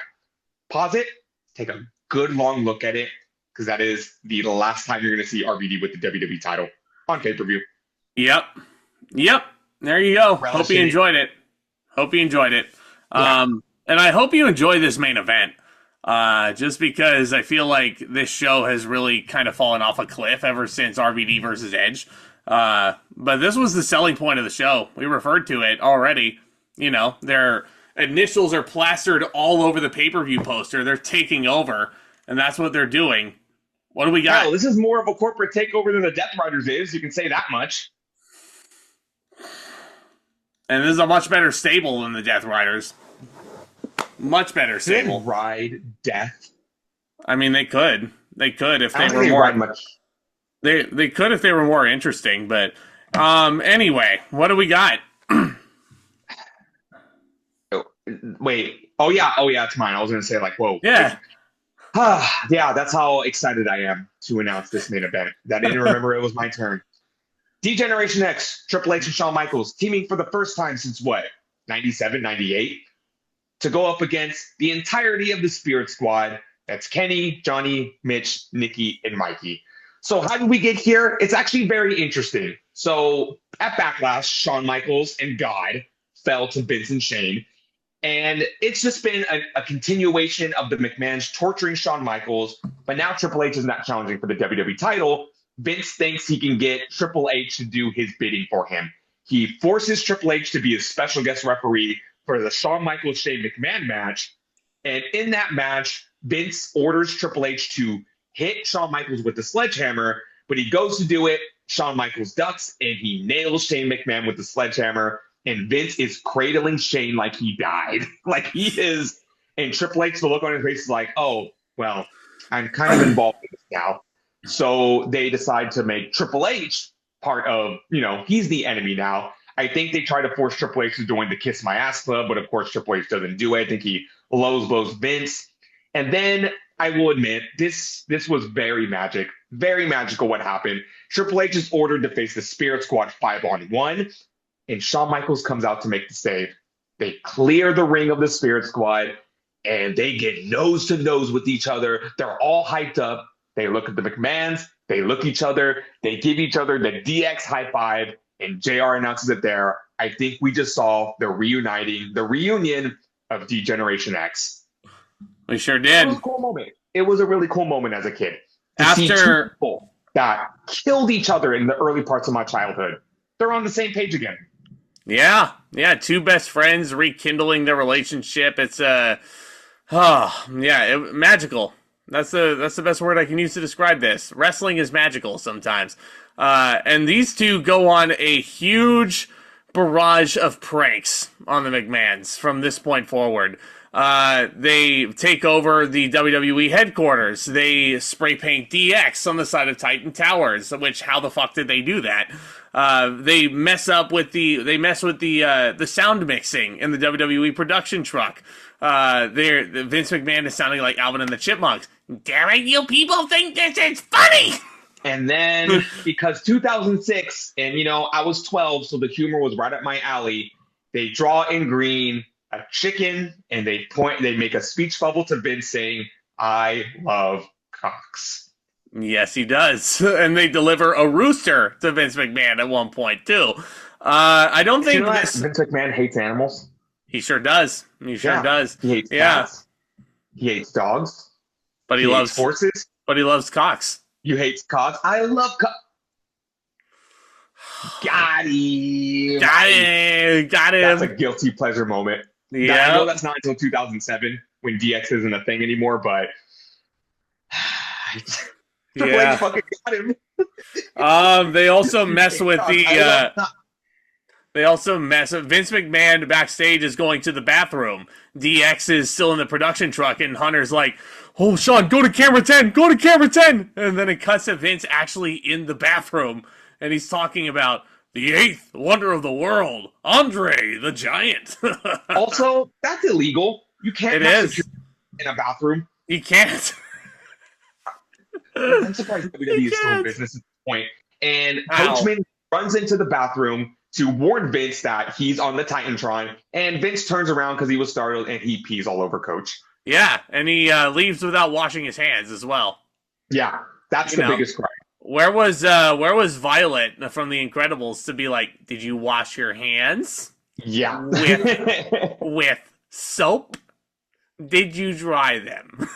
pause it, take a good long look at it, because that is the last time you're going to see RVD with the WWE title on pay-per-view. Yep. There you go. Hope you enjoyed it. Yeah. And I hope you enjoy this main event. Just because I feel like this show has really kind of fallen off a cliff ever since RVD versus Edge. But this was the selling point of the show. We referred to it already. You know, their initials are plastered all over the pay-per-view poster. They're taking over, and that's what they're doing. What do we got? Well, this is more of a corporate takeover than the Death Riders is. You can say that much. And this is a much better stable than the Death Riders. Much better stable. They ride Death. I mean, they could. They could if they were more. They could if they were more interesting. But anyway, what do we got? Wait. Oh yeah, it's mine. I was gonna say like, whoa. Yeah. Yeah, that's how excited I am to announce this main event. That I didn't remember it was my turn. D-Generation X, Triple H and Shawn Michaels teaming for the first time since what? 97, 98? To go up against the entirety of the Spirit Squad. That's Kenny, Johnny, Mitch, Nikki, and Mikey. So how did we get here? It's actually very interesting. So at Backlash, Shawn Michaels and God fell to Vince and Shane. And it's just been a continuation of the McMahons torturing Shawn Michaels. But now Triple H is not challenging for the WWE title. Vince thinks he can get Triple H to do his bidding for him. He forces Triple H to be a special guest referee for the Shawn Michaels Shane McMahon match. And in that match, Vince orders Triple H to hit Shawn Michaels with the sledgehammer, but he goes to do it. Shawn Michaels ducks and he nails Shane McMahon with the sledgehammer. And Vince is cradling Shane like he died. Like he is. And Triple H, the look on his face is like, oh, well, I'm kind of involved in this now. So they decide to make Triple H part of, he's the enemy now. I think they try to force Triple H to join the Kiss My Ass Club, but of course Triple H doesn't do it. I think he lows blows Vince. And then I will admit, this was very magical what happened. Triple H is ordered to face the Spirit Squad 5-on-1, and Shawn Michaels comes out to make the save. They clear the ring of the Spirit Squad, and they get nose to nose with each other. They're all hyped up. They look at the McMahons. They look at each other. They give each other the DX high five, and JR announces it there. I think we just saw the reunion of D-Generation X. We sure did. It was a cool moment. It was a really cool moment as a kid. After see two people that killed each other in the early parts of my childhood, they're on the same page again. Yeah. Two best friends rekindling their relationship. It's magical. That's the best word I can use to describe this. Wrestling is magical sometimes. And these two go on a huge barrage of pranks on the McMahons from this point forward. They take over the WWE headquarters. They spray paint DX on the side of Titan Towers, which, how the fuck did they do that? They mess with the sound mixing in the WWE production truck. Vince McMahon is sounding like Alvin and the Chipmunks. Damn it, you people think this is funny! And then, because 2006, and I was 12, so the humor was right up my alley, they draw in green a chicken, and they make a speech bubble to Vince saying, "I love cocks." Yes, he does. And they deliver a rooster to Vince McMahon at one point, too. I don't think Vince McMahon hates animals? He sure does. He does. He hates cats. He hates dogs. But he loves horses. But he loves cocks. You hate cocks? I love cocks. Got him. That's a guilty pleasure moment. Yeah. I know that's not until 2007 when DX isn't a thing anymore, but Triple H fucking got him. They also mess with They also mess with Vince McMahon backstage is going to the bathroom. DX is still in the production truck, and Hunter's like, "Oh, Sean, go to camera 10, go to camera 10." And then it cuts to Vince actually in the bathroom, and he's talking about the eighth wonder of the world, Andre the Giant. Also, that's illegal. You can't mess in a bathroom. You can't. I'm surprised WWE is still in business at this point. And Coachman runs into the bathroom to warn Vince that he's on the Titantron, and Vince turns around because he was startled, and he pees all over Coach. Yeah, and he leaves without washing his hands as well. Yeah, that's the biggest crime. Where was Violet from The Incredibles to be like, "Did you wash your hands? Yeah, with soap? Did you dry them?"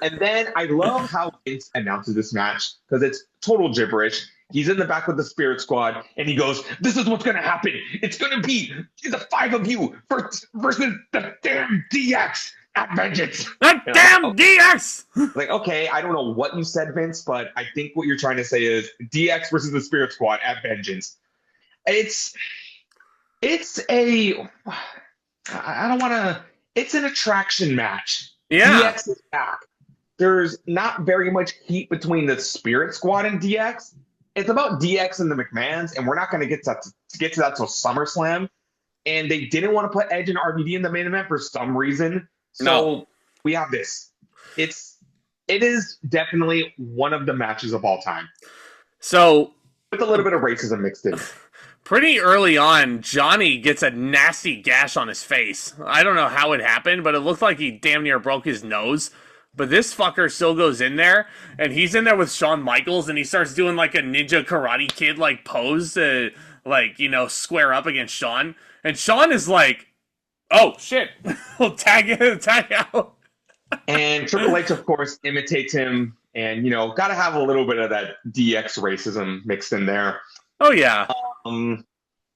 And then I love how Vince announces this match because it's total gibberish. He's in the back with the Spirit Squad, and he goes, "This is what's going to happen. It's going to be the 5 of you versus the damn DX at Vengeance." Damn DX! Like, okay, I don't know what you said, Vince, but I think what you're trying to say is DX versus the Spirit Squad at Vengeance. It's an attraction match. Yeah. DX is back. There's not very much heat between the Spirit Squad and DX. It's about DX and the McMahons, and we're not going to get to that till SummerSlam. And they didn't want to put Edge and RVD in the main event for some reason. So we have this. It is definitely one of the matches of all time. So with a little bit of racism mixed in. Pretty early on, Johnny gets a nasty gash on his face. I don't know how it happened, but it looked like he damn near broke his nose. But this fucker still goes in there, and he's in there with Shawn Michaels, and he starts doing like a Ninja Karate Kid like pose to square up against Shawn. And Shawn is like, "Oh shit, we'll tag out." And Triple H, of course, imitates him, and gotta have a little bit of that DX racism mixed in there. Oh yeah.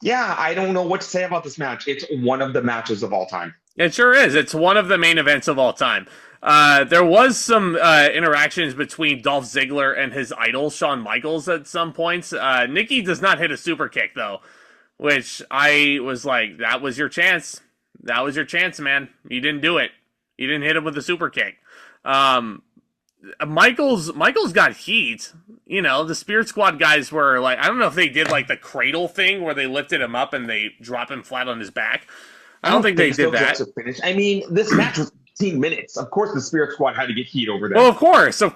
Yeah, I don't know what to say about this match. It's one of the matches of all time. It sure is. It's one of the main events of all time. There was some interactions between Dolph Ziggler and his idol, Shawn Michaels, at some points. Nikki does not hit a super kick, though, which I was like, that was your chance. That was your chance, man. You didn't do it. You didn't hit him with a super kick. Michaels got heat. The Spirit Squad guys were like, I don't know if they did like the cradle thing where they lifted him up and they drop him flat on his back. I don't think they did that. I mean, this match was 15 minutes. Of course, the Spirit Squad had to get heat over there. Well, of course. If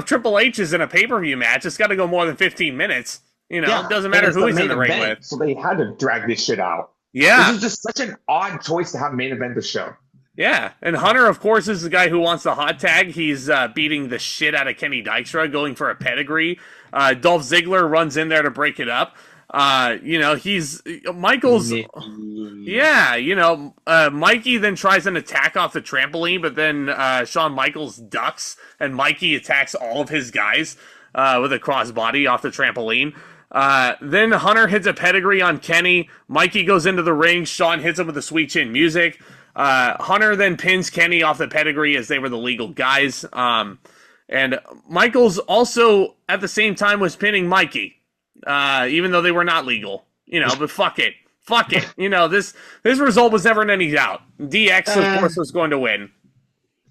Triple H is in a pay-per-view match, it's got to go more than 15 minutes. It doesn't matter who he's in the ring with. So they had to drag this shit out. Yeah. This is just such an odd choice to have main event the show. Yeah, and Hunter, of course, is the guy who wants the hot tag. He's beating the shit out of Kenny Dykstra, going for a pedigree. Dolph Ziggler runs in there to break it up. He's Michaels. Mikey then tries an attack off the trampoline, but then Shawn Michaels ducks, and Mikey attacks all of his guys with a crossbody off the trampoline. Then Hunter hits a pedigree on Kenny. Mikey goes into the ring. Shawn hits him with the Sweet Chin Music. Hunter then pins Kenny off the pedigree as they were the legal guys. And Michaels also, at the same time, was pinning Mikey, even though they were not legal. But fuck it. fuck it. This result was never in any doubt. DX, of course, was going to win.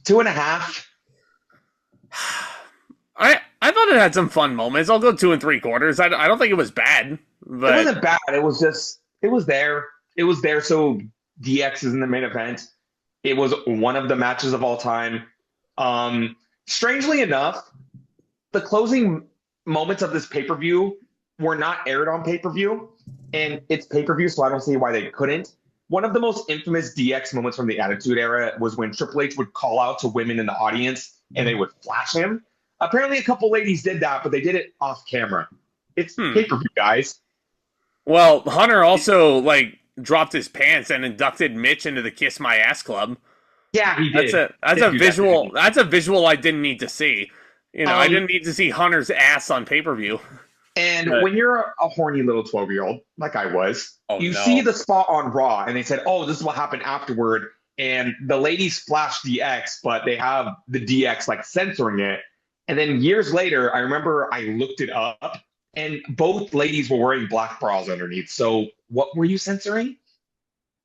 2.5. I thought it had some fun moments. I'll go 2 3/4. I don't think it was bad. But... It wasn't bad. It was just, it was there. It was there so DX is in the main event. It was one of the matches of all time. Strangely enough, the closing moments of this pay-per-view were not aired on pay-per-view, and it's pay-per-view, so I don't see why they couldn't. One of the most infamous DX moments from the Attitude Era was when Triple H would call out to women in the audience, and they would flash him. Apparently, a couple ladies did that, but they did it off camera. It's pay-per-view, guys. Well, Hunter also, dropped his pants and inducted Mitch into the Kiss My Ass Club. Yeah, he did. That's a visual. That's a visual I didn't need to see. I didn't need to see Hunter's ass on pay-per-view. And when you're a horny little 12-year-old, like I was, you see the spot on Raw, and they said, "Oh, this is what happened afterward." And the ladies flash DX, but they have the DX censoring it. And then years later, I remember I looked it up, and both ladies were wearing black bras underneath. So what were you censoring?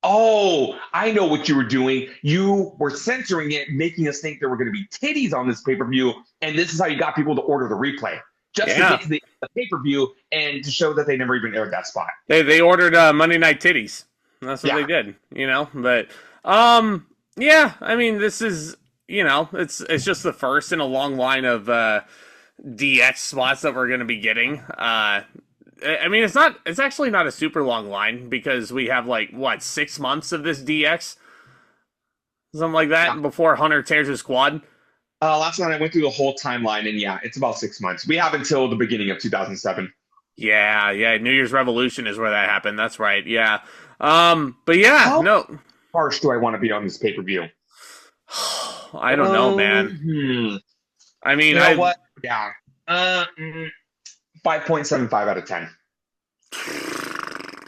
Oh, I know what you were doing. You were censoring it, making us think there were going to be titties on this pay-per-view, and this is how you got people to order the replay. Just to get to the pay-per-view and to show that they never even aired that spot. They ordered Monday Night Titties. That's what they did, But, yeah, I mean, this is, it's just the first in a long line of DX spots that we're going to be getting. I mean, it's actually not a super long line because we have 6 months of this DX? Something like that before Hunter tears his quad. Last night I went through the whole timeline, and yeah, it's about 6 months. We have until the beginning of 2007. Yeah, New Year's Revolution is where that happened. That's right, yeah. But yeah, How harsh do I want to be on this pay-per-view? I don't know, man. I mean, what? Yeah. 5.75 out of 10.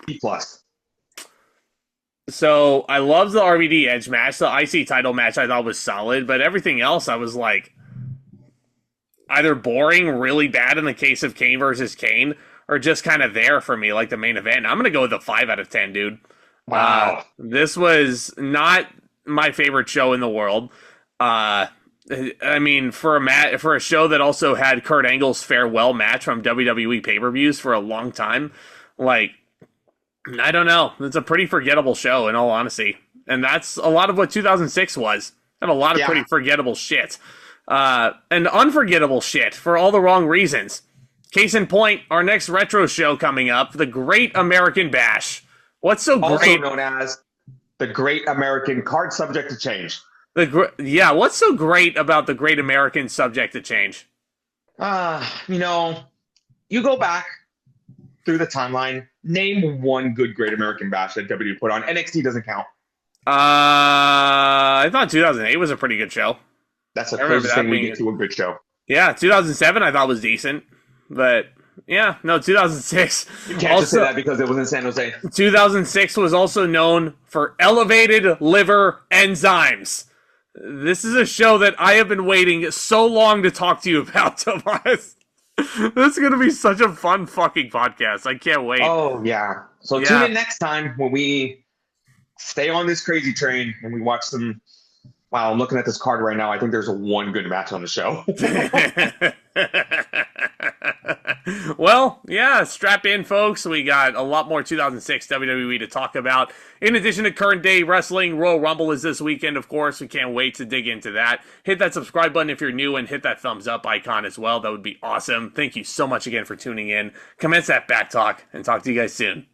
B+. So, I love the RVD Edge match. The IC title match I thought was solid, but everything else I was either boring, really bad in the case of Kane versus Kane, or just kind of there for me, like the main event. I'm going to go with a 5 out of 10, dude. Wow. This was not my favorite show in the world. I mean, for a show that also had Kurt Angle's farewell match from WWE pay-per-views for a long time, I don't know. It's a pretty forgettable show, in all honesty. And that's a lot of what 2006 was. And a lot of pretty forgettable shit. And unforgettable shit for all the wrong reasons. Case in point, our next retro show coming up, the Great American Bash. What's so great? Also known as the Great American Card Subject to Change. What's so great about the Great American Subject to Change? You go back through the timeline, name one good Great American Bash that WWE put on. NXT doesn't count. I thought 2008 was a pretty good show. That's the closest thing we get to a good show. Yeah, 2007 I thought was decent. But, yeah, no, 2006. You can't just say that because it was in San Jose. 2006 was also known for elevated liver enzymes. This is a show that I have been waiting so long to talk to you about, Tomas. This is going to be such a fun fucking podcast. I can't wait. Oh, yeah. So tune in next time when we stay on this crazy train and we watch some... Wow, I'm looking at this card right now. I think there's one good match on the show. Well, yeah, strap in, folks. We got a lot more 2006 WWE to talk about. In addition to current day wrestling, Royal Rumble is this weekend, of course. We can't wait to dig into that. Hit that subscribe button if you're new and hit that thumbs up icon as well. That would be awesome. Thank you so much again for tuning in. Commence that back talk and talk to you guys soon.